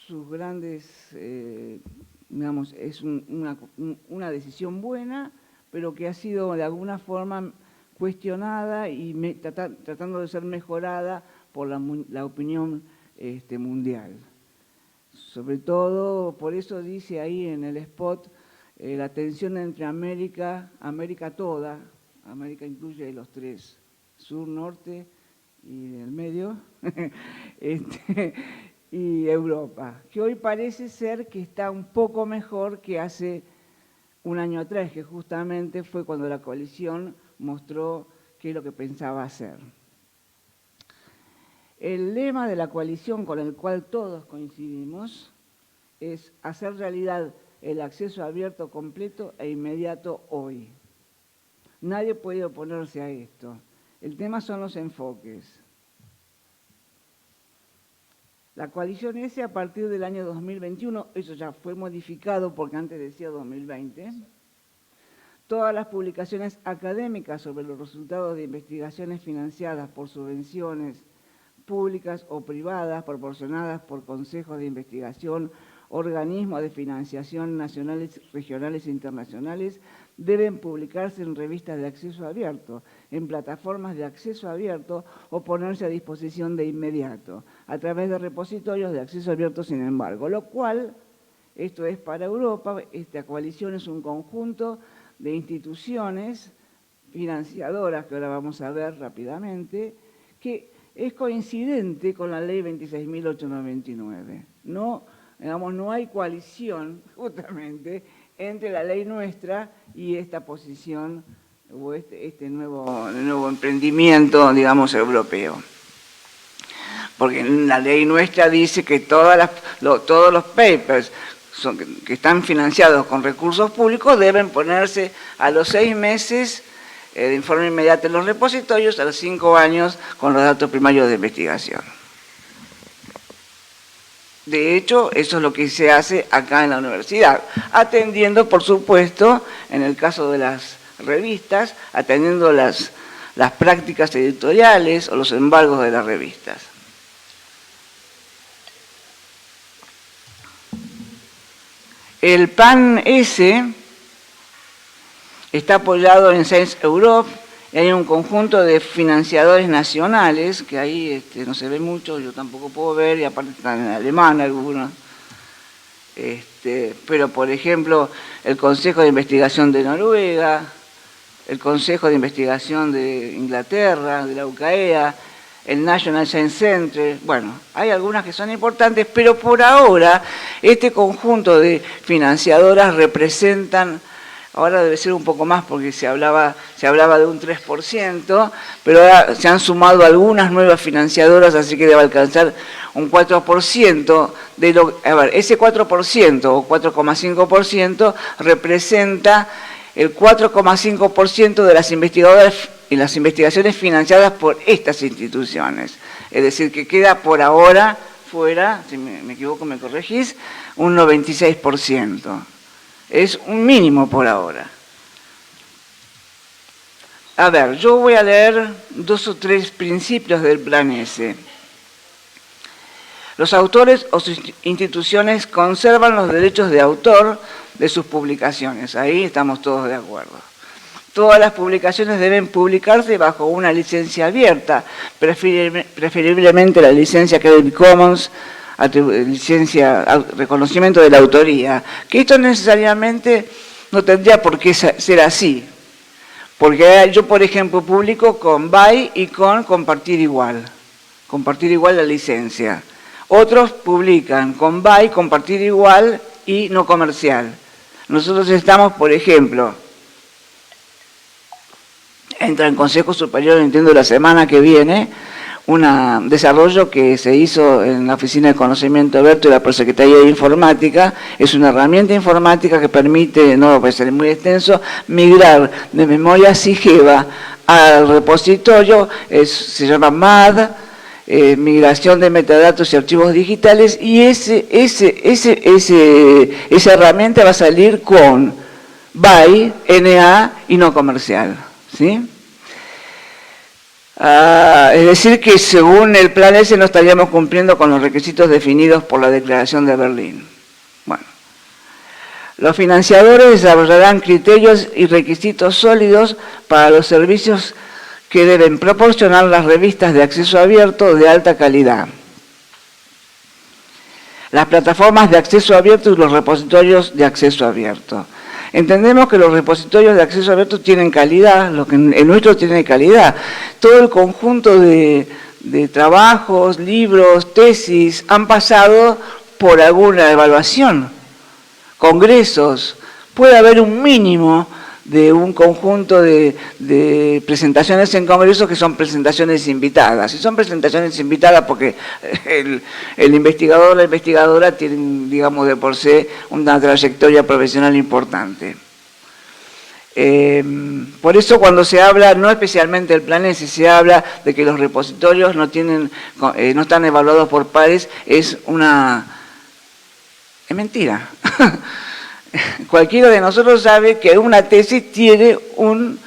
grandes, digamos, es una decisión buena, pero que ha sido de alguna forma cuestionada y tratando de ser mejorada por la opinión mundial. Sobre todo, por eso dice ahí en el spot, la tensión entre América toda, América incluye los tres, sur, norte y el medio, y Europa, que hoy parece ser que está un poco mejor que hace un año atrás, que justamente fue cuando la coalición mostró qué es lo que pensaba hacer. El lema de la coalición con el cual todos coincidimos es hacer realidad el acceso abierto, completo e inmediato hoy. Nadie puede oponerse a esto. El tema son los enfoques. La coalición S a partir del año 2021, eso ya fue modificado porque antes decía 2020, todas las publicaciones académicas sobre los resultados de investigaciones financiadas por subvenciones públicas o privadas proporcionadas por consejos de investigación, organismos de financiación nacionales, regionales e internacionales, deben publicarse en revistas de acceso abierto, en plataformas de acceso abierto o ponerse a disposición de inmediato, a través de repositorios de acceso abierto, sin embargo, lo cual, esto es para Europa, esta coalición es un conjunto de instituciones financiadoras, que ahora vamos a ver rápidamente, que es coincidente con la ley 26.899. No, digamos, no hay coalición, justamente, entre la ley nuestra y esta posición o este nuevo emprendimiento, digamos, europeo. Porque la ley nuestra dice que todos los papers que están financiados con recursos públicos deben ponerse a los 6 meses de informe inmediato en los repositorios, a los 5 años con los datos primarios de investigación. De hecho, eso es lo que se hace acá en la universidad, atendiendo, por supuesto, en el caso de las revistas, atendiendo las prácticas editoriales o los embargos de las revistas. El PAN-S está apoyado en Science Europe y hay un conjunto de financiadores nacionales, que ahí no se ve mucho, yo tampoco puedo ver, y aparte están en alemán algunos. Pero, por ejemplo, el Consejo de Investigación de Noruega, el Consejo de Investigación de Inglaterra, de la UCAEA, el National Science Center. Bueno, hay algunas que son importantes, pero por ahora este conjunto de financiadoras representan, ahora debe ser un poco más porque se hablaba de un 3%, pero ahora se han sumado algunas nuevas financiadoras, así que debe alcanzar un 4% de lo... A ver, ese 4% o 4,5% representa el 4,5% de las investigadoras y las investigaciones financiadas por estas instituciones. Es decir, que queda por ahora fuera, si me equivoco me corregís, un 96%. Es un mínimo por ahora. A ver, yo voy a leer 2 o 3 principios del Plan S. Los autores o sus instituciones conservan los derechos de autor de sus publicaciones. Ahí estamos todos de acuerdo. Todas las publicaciones deben publicarse bajo una licencia abierta, preferiblemente la licencia Creative Commons, licencia, reconocimiento de la autoría, que esto necesariamente no tendría por qué ser así, porque yo, por ejemplo, publico con BY y con compartir igual la licencia. Otros publican con BY, compartir igual y no comercial. Nosotros estamos, por ejemplo, entra en Consejo Superior de Nintendo la semana que viene, un desarrollo que se hizo en la Oficina de Conocimiento Abierto de la Prosecretaría de Informática. Es una herramienta informática que permite, no puede ser muy extenso, migrar de memoria SIGEVA al repositorio, se llama MAD, migración de metadatos y archivos digitales, y esa herramienta va a salir con BY, NA y no comercial, ¿sí? Es decir, que según el Plan S no estaríamos cumpliendo con los requisitos definidos por la Declaración de Berlín. Bueno, los financiadores desarrollarán criterios y requisitos sólidos para los servicios que deben proporcionar las revistas de acceso abierto de alta calidad, las plataformas de acceso abierto y los repositorios de acceso abierto. Entendemos que los repositorios de acceso abierto tienen calidad, lo que el nuestro tiene calidad. Todo el conjunto de trabajos, libros, tesis han pasado por alguna evaluación, congresos. Puede haber un mínimo de un conjunto de presentaciones en congresos que son presentaciones invitadas. Y son presentaciones invitadas porque el investigador o la investigadora tienen, digamos, de por sí una trayectoria profesional importante. Por eso cuando se habla, no especialmente del Plan S, se habla de que los repositorios no están evaluados por pares, es mentira. Cualquiera de nosotros sabe que una tesis tiene un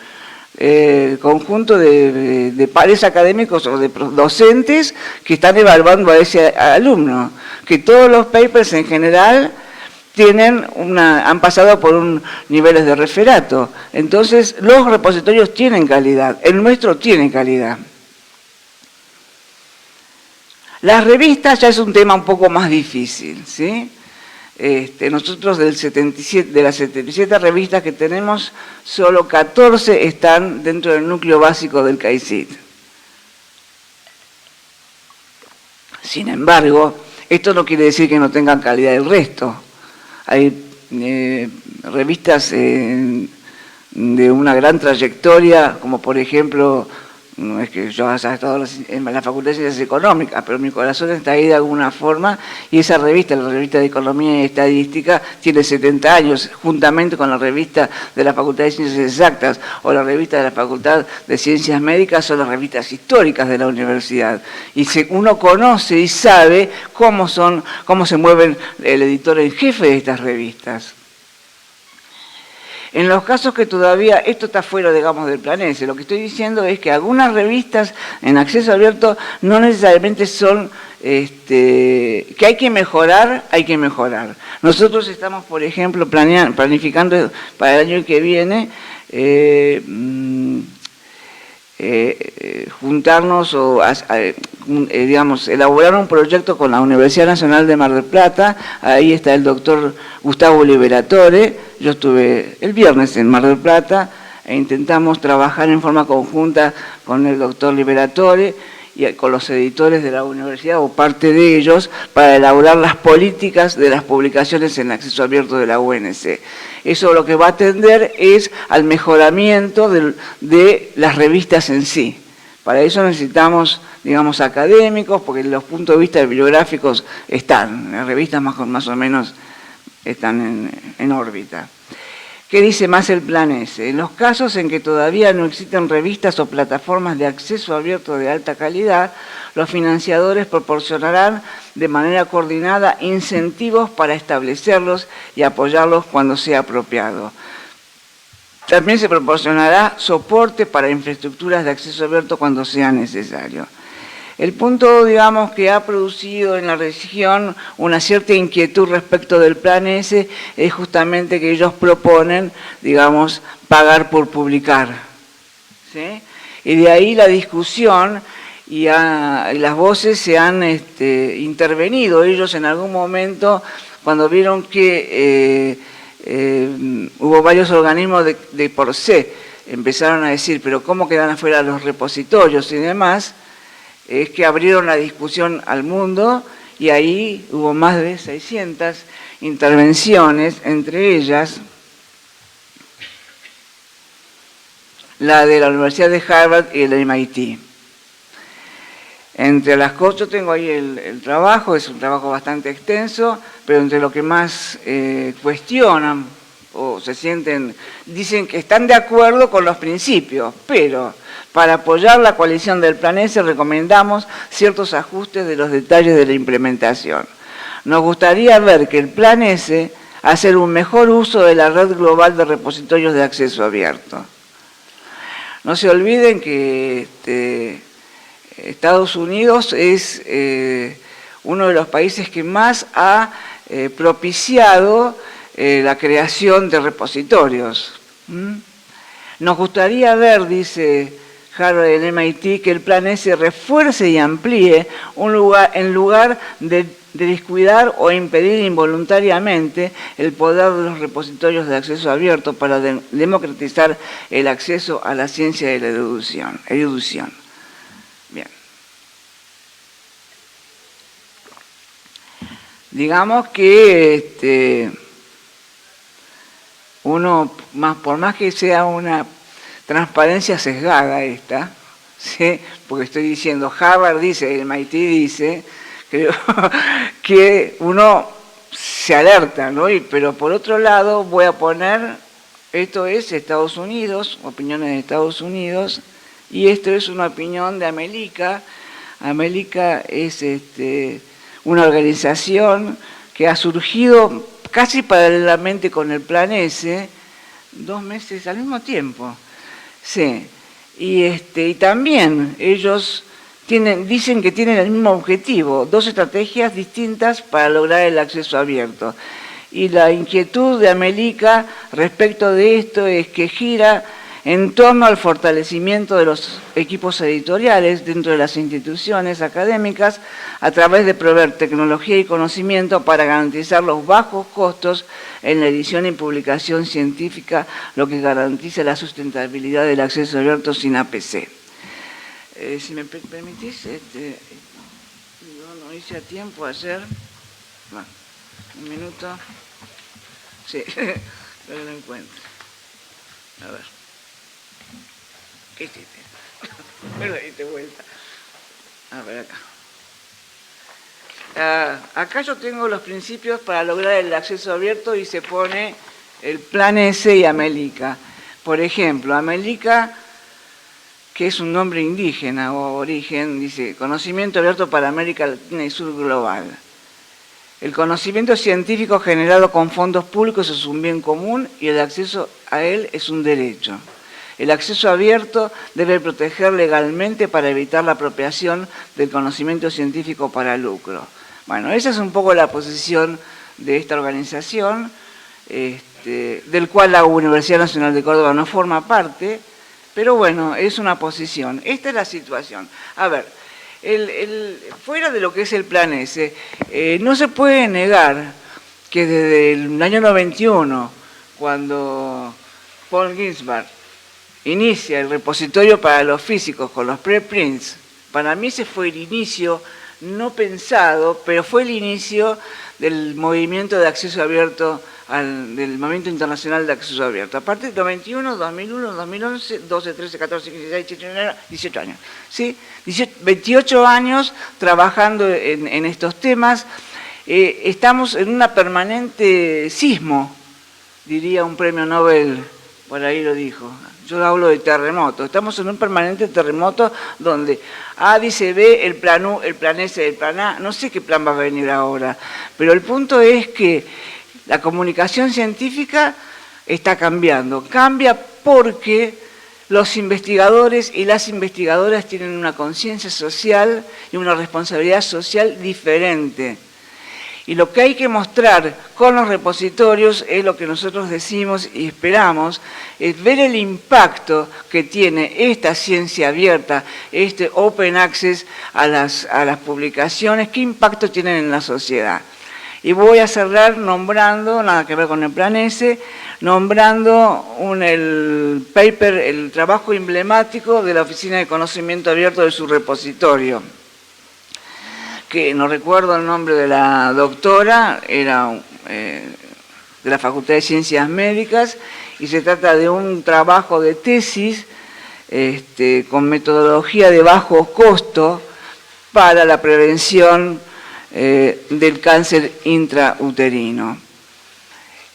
conjunto de pares académicos o de docentes que están evaluando a ese alumno, que todos los papers en general han pasado por niveles de referato. Entonces, los repositorios tienen calidad, el nuestro tiene calidad. Las revistas ya es un tema un poco más difícil, ¿sí? Nosotros de las 77 revistas que tenemos, solo 14 están dentro del núcleo básico del CAICIT. Sin embargo, esto no quiere decir que no tengan calidad el resto. Hay revistas de una gran trayectoria, como por ejemplo, no es que yo haya estado en la Facultad de Ciencias Económicas, pero mi corazón está ahí de alguna forma, y esa revista, la revista de Economía y Estadística, tiene 70 años, juntamente con la revista de la Facultad de Ciencias Exactas o la revista de la Facultad de Ciencias Médicas, son las revistas históricas de la universidad. Y uno conoce y sabe cómo se mueven el editor en jefe de estas revistas. En los casos que todavía, esto está fuera, digamos, del Plan S, lo que estoy diciendo es que algunas revistas en acceso abierto no necesariamente son, que hay que mejorar. Nosotros estamos, por ejemplo, planificando para el año que viene, juntarnos o, digamos, elaborar un proyecto con la Universidad Nacional de Mar del Plata. Ahí está el doctor Gustavo Liberatore. Yo estuve el viernes en Mar del Plata, e intentamos trabajar en forma conjunta con el doctor Liberatore y con los editores de la universidad o parte de ellos para elaborar las políticas de las publicaciones en acceso abierto de la UNC. Eso lo que va a atender es al mejoramiento de las revistas en sí. Para eso necesitamos, digamos, académicos, porque los puntos de vista bibliográficos están, las revistas más o menos están en órbita. ¿Qué dice más el Plan S? En los casos en que todavía no existen revistas o plataformas de acceso abierto de alta calidad, los financiadores proporcionarán de manera coordinada incentivos para establecerlos y apoyarlos cuando sea apropiado. También se proporcionará soporte para infraestructuras de acceso abierto cuando sea necesario. El punto, digamos, que ha producido en la región una cierta inquietud respecto del Plan S es justamente que ellos proponen, digamos, pagar por publicar, ¿sí? Y de ahí la discusión y las voces se han intervenido. Ellos en algún momento, cuando vieron que hubo varios organismos de por sí, empezaron a decir, pero ¿cómo quedan afuera los repositorios y demás? Es que abrieron la discusión al mundo y ahí hubo más de 600 intervenciones, entre ellas la de la Universidad de Harvard y el MIT. Entre las cosas, yo tengo ahí el trabajo, es un trabajo bastante extenso, pero entre lo que más cuestionan o se sienten, dicen que están de acuerdo con los principios, pero para apoyar la coalición del Plan S recomendamos ciertos ajustes de los detalles de la implementación. Nos gustaría ver que el Plan S hacer un mejor uso de la red global de repositorios de acceso abierto. No se olviden que Estados Unidos es uno de los países que más ha propiciado la creación de repositorios. Nos gustaría ver, dice Harvard y el MIT, que el Plan S refuerce y amplíe en lugar de descuidar o impedir involuntariamente el poder de los repositorios de acceso abierto para democratizar el acceso a la ciencia y la erudición. Bien. Digamos que por más que sea una transparencia sesgada esta, ¿sí? Porque estoy diciendo, Harvard dice, el MIT dice, creo que uno se alerta, ¿no? Pero por otro lado voy a poner, esto es Estados Unidos, opiniones de Estados Unidos, y esto es una opinión de Amelica. Amelica es una organización que ha surgido casi paralelamente con el Plan S, 2 meses al mismo tiempo. Sí, y también ellos dicen que tienen el mismo objetivo, 2 estrategias distintas para lograr el acceso abierto. Y la inquietud de Amelica respecto de esto es que gira en torno al fortalecimiento de los equipos editoriales dentro de las instituciones académicas a través de proveer tecnología y conocimiento para garantizar los bajos costos en la edición y publicación científica, lo que garantiza la sustentabilidad del acceso abierto sin APC. Si me permitís, yo no hice a tiempo ayer. Bueno, un minuto. Sí, lo encuentro. A ver. ¿Qué hiciste? Me lo diste vuelta. A ver acá. Acá yo tengo los principios para lograr el acceso abierto y se pone el Plan S y Amelica. Por ejemplo, Amelica, que es un nombre indígena o origen, dice, conocimiento abierto para América Latina y Sur global. El conocimiento científico generado con fondos públicos es un bien común y el acceso a él es un derecho. El acceso abierto debe proteger legalmente para evitar la apropiación del conocimiento científico para lucro. Bueno, esa es un poco la posición de esta organización, del cual la Universidad Nacional de Córdoba no forma parte, pero bueno, es una posición. Esta es la situación. A ver, fuera de lo que es el Plan S, no se puede negar que desde el año 91, cuando Paul Ginsberg inicia el repositorio para los físicos con los preprints, para mí ese fue el inicio, no pensado, pero fue el inicio del movimiento de acceso abierto, del movimiento internacional de acceso abierto. A partir del 91, 2001, 2011, 12, 13, 14, 15, 16, 17, 18 años. ¿Sí? 28 años trabajando en estos temas. Estamos en una permanente sismo, diría un premio Nobel, por ahí lo dijo. Yo hablo de terremoto. Estamos en un permanente terremoto donde A dice B, el plan U, el plan S, el plan A. No sé qué plan va a venir ahora, pero el punto es que la comunicación científica está cambiando. Cambia porque los investigadores y las investigadoras tienen una conciencia social y una responsabilidad social diferente. Y lo que hay que mostrar con los repositorios es lo que nosotros decimos y esperamos, es ver el impacto que tiene esta ciencia abierta, este open access a las publicaciones, qué impacto tienen en la sociedad. Y voy a cerrar nombrando, nada que ver con el plan S, nombrando el paper, el trabajo emblemático de la Oficina de Conocimiento Abierto de su repositorio, que no recuerdo el nombre de la doctora, era de la Facultad de Ciencias Médicas, y se trata de un trabajo de tesis con metodología de bajo costo para la prevención del cáncer intrauterino.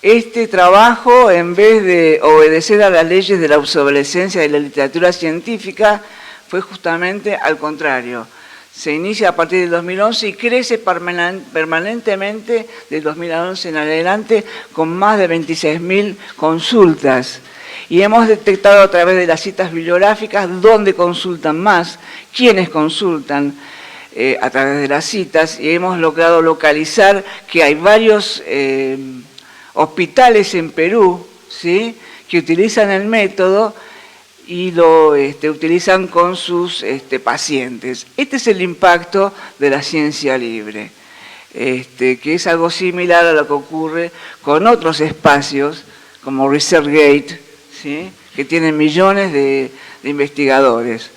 Este trabajo, en vez de obedecer a las leyes de la obsolescencia de la literatura científica, fue justamente al contrario. Se inicia a partir del 2011 y crece permanentemente del 2011 en adelante con más de 26.000 consultas. Y hemos detectado a través de las citas bibliográficas dónde consultan más, quiénes consultan a través de las citas, y hemos logrado localizar que hay varios hospitales en Perú, ¿sí?, que utilizan el método y lo utilizan con sus pacientes. Este es el impacto de la ciencia libre, que es algo similar a lo que ocurre con otros espacios, como ResearchGate, ¿sí?, que tienen millones de investigadores.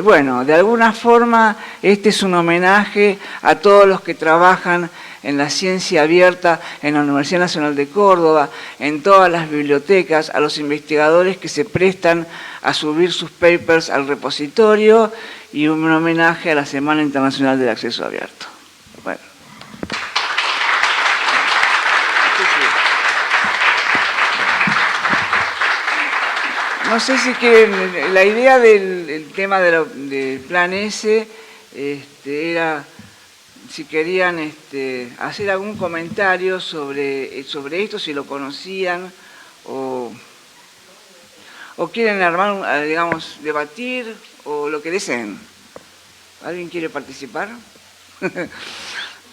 Bueno, de alguna forma este es un homenaje a todos los que trabajan en la ciencia abierta en la Universidad Nacional de Córdoba, en todas las bibliotecas, a los investigadores que se prestan a subir sus papers al repositorio, y un homenaje a la Semana Internacional del Acceso Abierto. Bueno. No sé si quieren, la idea del tema del plan S era si querían hacer algún comentario sobre esto, si lo conocían, o quieren armar, digamos, debatir, o lo que deseen. ¿Alguien quiere participar?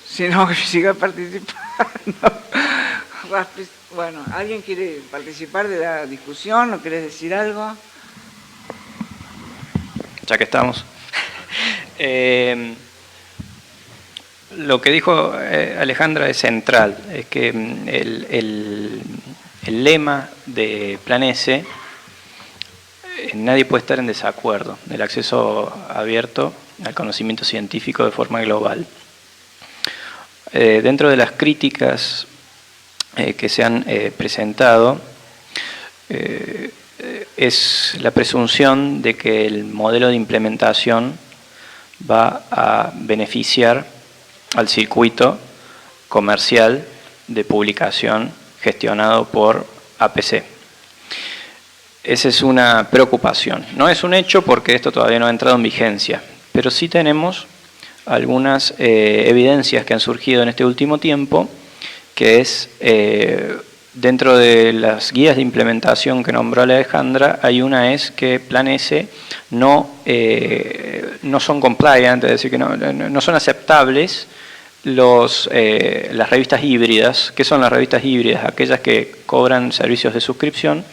Si no, que siga participando. Bueno, ¿alguien quiere participar de la discusión o querés decir algo? Ya que estamos. Lo que dijo Alejandra es central, es que el lema de Plan S, nadie puede estar en desacuerdo del acceso abierto al conocimiento científico de forma global. Dentro de las críticas que se han presentado, es la presunción de que el modelo de implementación va a beneficiar al circuito comercial de publicación gestionado por APC. Esa es una preocupación. No es un hecho porque esto todavía no ha entrado en vigencia, pero sí tenemos algunas evidencias que han surgido en este último tiempo, que es dentro de las guías de implementación que nombró Alejandra, hay una es que Plan S no son compliant, es decir, que no son aceptables las revistas híbridas. ¿Qué son las revistas híbridas? Aquellas que cobran servicios de suscripción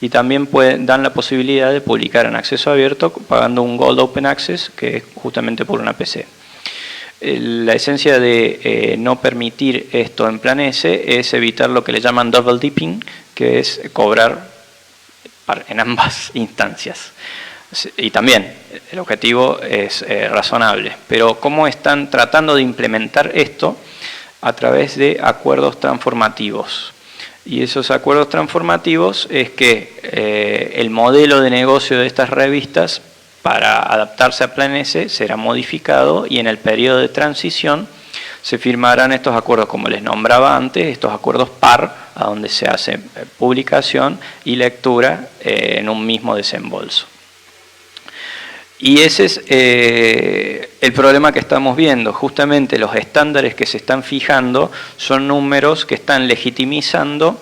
y también dan la posibilidad de publicar en acceso abierto pagando un Gold Open Access, que es justamente por una PC. La esencia de no permitir esto en Plan S es evitar lo que le llaman double dipping, que es cobrar en ambas instancias. Y también el objetivo es razonable, pero ¿cómo están tratando de implementar esto? A través de acuerdos transformativos. Y esos acuerdos transformativos es que el modelo de negocio de estas revistas para adaptarse a Plan S será modificado y en el periodo de transición se firmarán estos acuerdos, como les nombraba antes, estos acuerdos PAR, a donde se hace publicación y lectura en un mismo desembolso. Y ese es el problema que estamos viendo. Justamente los estándares que se están fijando son números que están legitimizando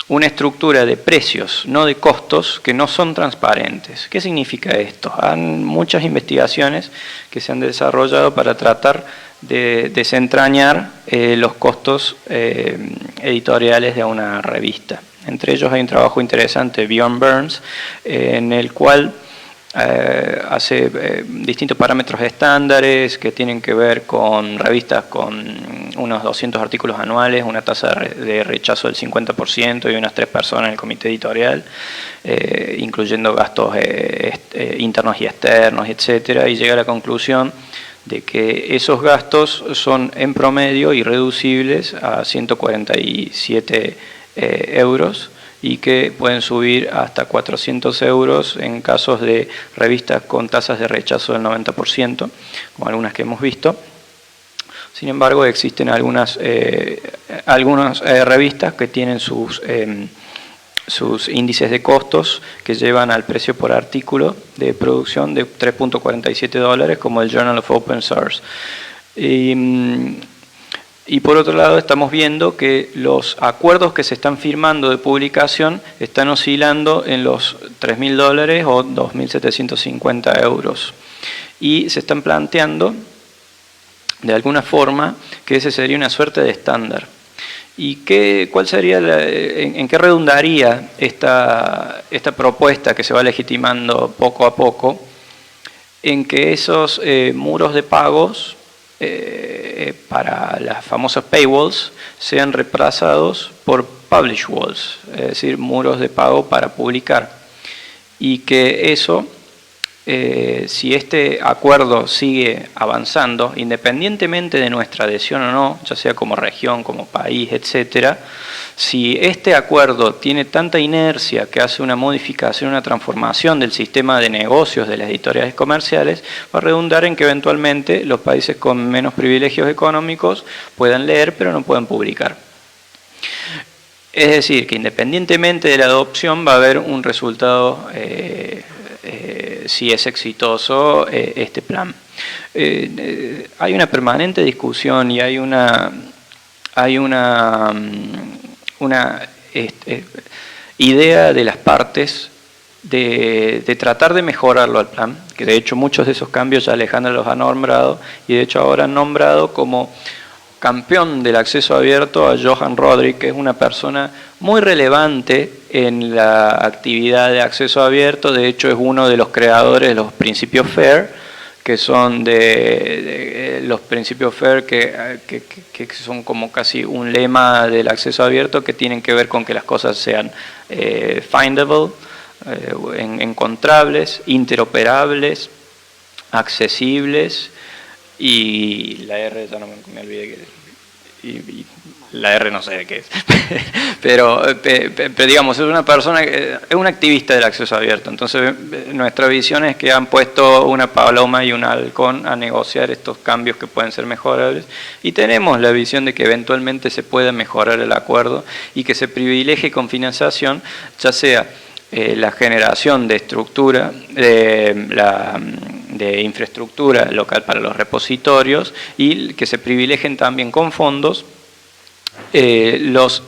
una estructura de precios, no de costos, que no son transparentes. ¿Qué significa esto? Hay muchas investigaciones que se han desarrollado para tratar de desentrañar los costos editoriales de una revista. Entre ellos hay un trabajo interesante de Bjorn Burns, en el cual hace distintos parámetros estándares que tienen que ver con revistas con unos 200 artículos anuales, una tasa de rechazo del 50% y unas 3 personas en el comité editorial, incluyendo gastos internos y externos, etcétera, y llega a la conclusión de que esos gastos son en promedio irreducibles a 147 euros, y que pueden subir hasta 400 euros en casos de revistas con tasas de rechazo del 90%, como algunas que hemos visto. Sin embargo, existen algunas revistas que tienen sus índices de costos que llevan al precio por artículo de producción de $3.47, como el Journal of Open Source. Y por otro lado estamos viendo que los acuerdos que se están firmando de publicación están oscilando en los $3.000 o 2.750 euros. Y se están planteando de alguna forma que ese sería una suerte de estándar. ¿Y cuál sería en qué redundaría esta propuesta que se va legitimando poco a poco? En que esos muros de pagos para las famosas paywalls sean reemplazados por publish walls, es decir, muros de pago para publicar. Y que eso, si este acuerdo sigue avanzando, independientemente de nuestra adhesión o no, ya sea como región, como país, etcétera, si este acuerdo tiene tanta inercia que hace una modificación, una transformación del sistema de negocios de las editoriales comerciales, va a redundar en que eventualmente los países con menos privilegios económicos puedan leer pero no puedan publicar. Es decir, que independientemente de la adopción va a haber un resultado si es exitoso este plan. Hay una permanente discusión y hay una idea de las partes de tratar de mejorarlo al plan, que de hecho muchos de esos cambios ya Alejandra los ha nombrado, y de hecho ahora han nombrado como campeón del acceso abierto a Johan Rodrik, que es una persona muy relevante en la actividad de acceso abierto. De hecho es uno de los creadores de los principios FAIR, que son de los principios FAIR que son como casi un lema del acceso abierto, que tienen que ver con que las cosas sean findable, encontrables, interoperables, accesibles, y la R, ya no me olvidé que... Y la R no sé de qué es, pero digamos, es una persona, es un activista del acceso abierto. Entonces nuestra visión es que han puesto una paloma y un halcón a negociar estos cambios que pueden ser mejorables, y tenemos la visión de que eventualmente se pueda mejorar el acuerdo y que se privilegie con financiación, ya sea la generación de estructura, de infraestructura local para los repositorios, y que se privilegien también con fondos las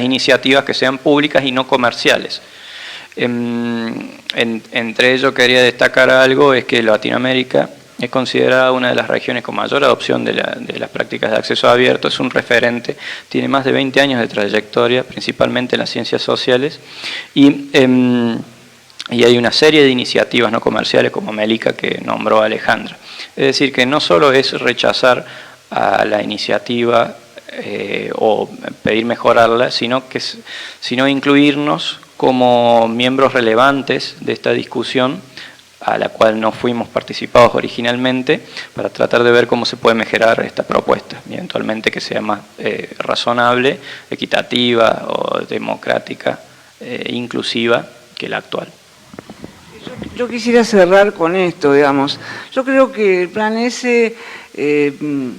iniciativas que sean públicas y no comerciales. Entre ellos quería destacar algo, es que Latinoamérica es considerada una de las regiones con mayor adopción de las prácticas de acceso abierto, es un referente, tiene más de 20 años de trayectoria, principalmente en las ciencias sociales, y hay una serie de iniciativas no comerciales como Melica, que nombró Alejandra. Es decir, que no solo es rechazar a la iniciativa o pedir mejorarla, sino incluirnos como miembros relevantes de esta discusión, a la cual no fuimos participados originalmente, para tratar de ver cómo se puede mejorar esta propuesta, y eventualmente que sea más razonable, equitativa o democrática, inclusiva que la actual. Yo quisiera cerrar con esto, digamos. Yo creo que el plan S, el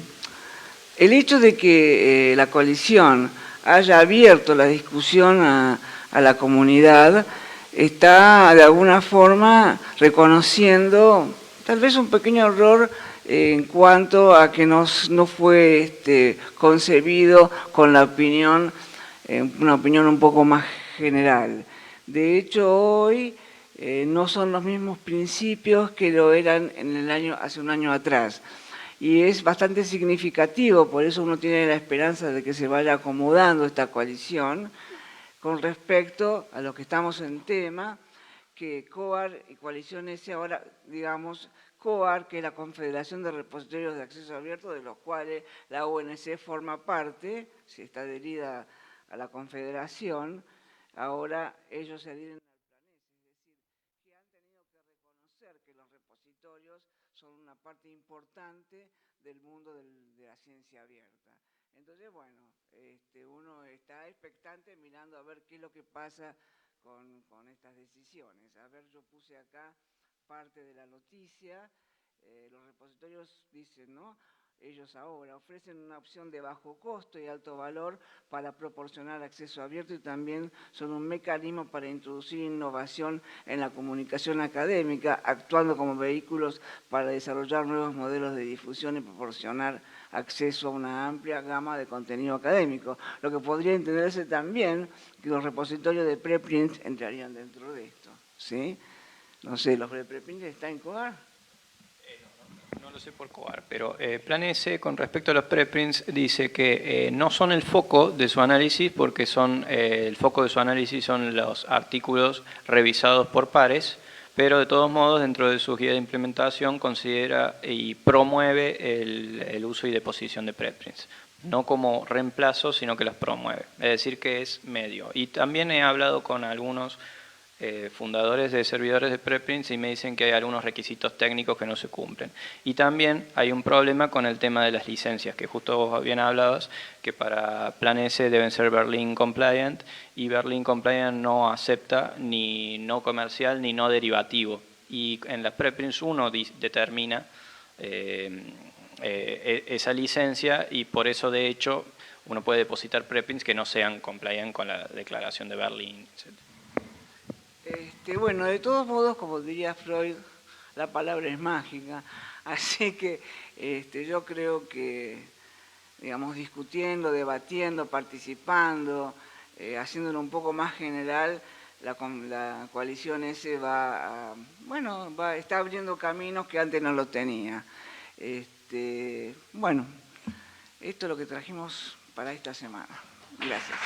hecho de que la coalición haya abierto la discusión a la comunidad, está de alguna forma reconociendo tal vez un pequeño error en cuanto a que no fue concebido con la opinión, una opinión un poco más general. De hecho, hoy no son los mismos principios que lo eran hace un año atrás. Y es bastante significativo, por eso uno tiene la esperanza de que se vaya acomodando esta coalición con respecto a lo que estamos en tema, que COAR y Coalición S ahora, digamos, COAR, que es la Confederación de Repositorios de Acceso Abierto, de los cuales la ONC forma parte, si está adherida a la Confederación, ahora ellos se adhieren al plan S, es decir, que han tenido que reconocer que los repositorios son una parte importante del mundo de la ciencia abierta. Entonces, bueno, uno está expectante mirando a ver qué es lo que pasa con estas decisiones. A ver, yo puse acá parte de la noticia. Los repositorios dicen, ¿no? Ellos ahora ofrecen una opción de bajo costo y alto valor para proporcionar acceso abierto y también son un mecanismo para introducir innovación en la comunicación académica, actuando como vehículos para desarrollar nuevos modelos de difusión y proporcionar acceso a una amplia gama de contenido académico. Lo que podría entenderse también que los repositorios de preprints entrarían dentro de esto, ¿sí? No sé, ¿los de preprints están en COAR? No lo sé por COAR, pero Plan S con respecto a los preprints dice que no son el foco de su análisis porque el foco de su análisis son los artículos revisados por pares, pero de todos modos dentro de su guía de implementación considera y promueve el uso y deposición de preprints. No como reemplazo, sino que los promueve. Es decir, que es medio. Y también he hablado con algunos fundadores de servidores de preprints y me dicen que hay algunos requisitos técnicos que no se cumplen. Y también hay un problema con el tema de las licencias, que justo vos bien hablabas, que para Plan S deben ser Berlin Compliant, y Berlin Compliant no acepta ni no comercial ni no derivativo. Y en las preprints uno determina esa licencia y por eso de hecho uno puede depositar preprints que no sean compliant con la declaración de Berlín, etc. Bueno, de todos modos, como diría Freud, la palabra es mágica, así que yo creo que, digamos, discutiendo, debatiendo, participando, haciéndolo un poco más general, la coalición S está abriendo caminos que antes no lo tenía. Bueno, esto es lo que trajimos para esta semana. Gracias.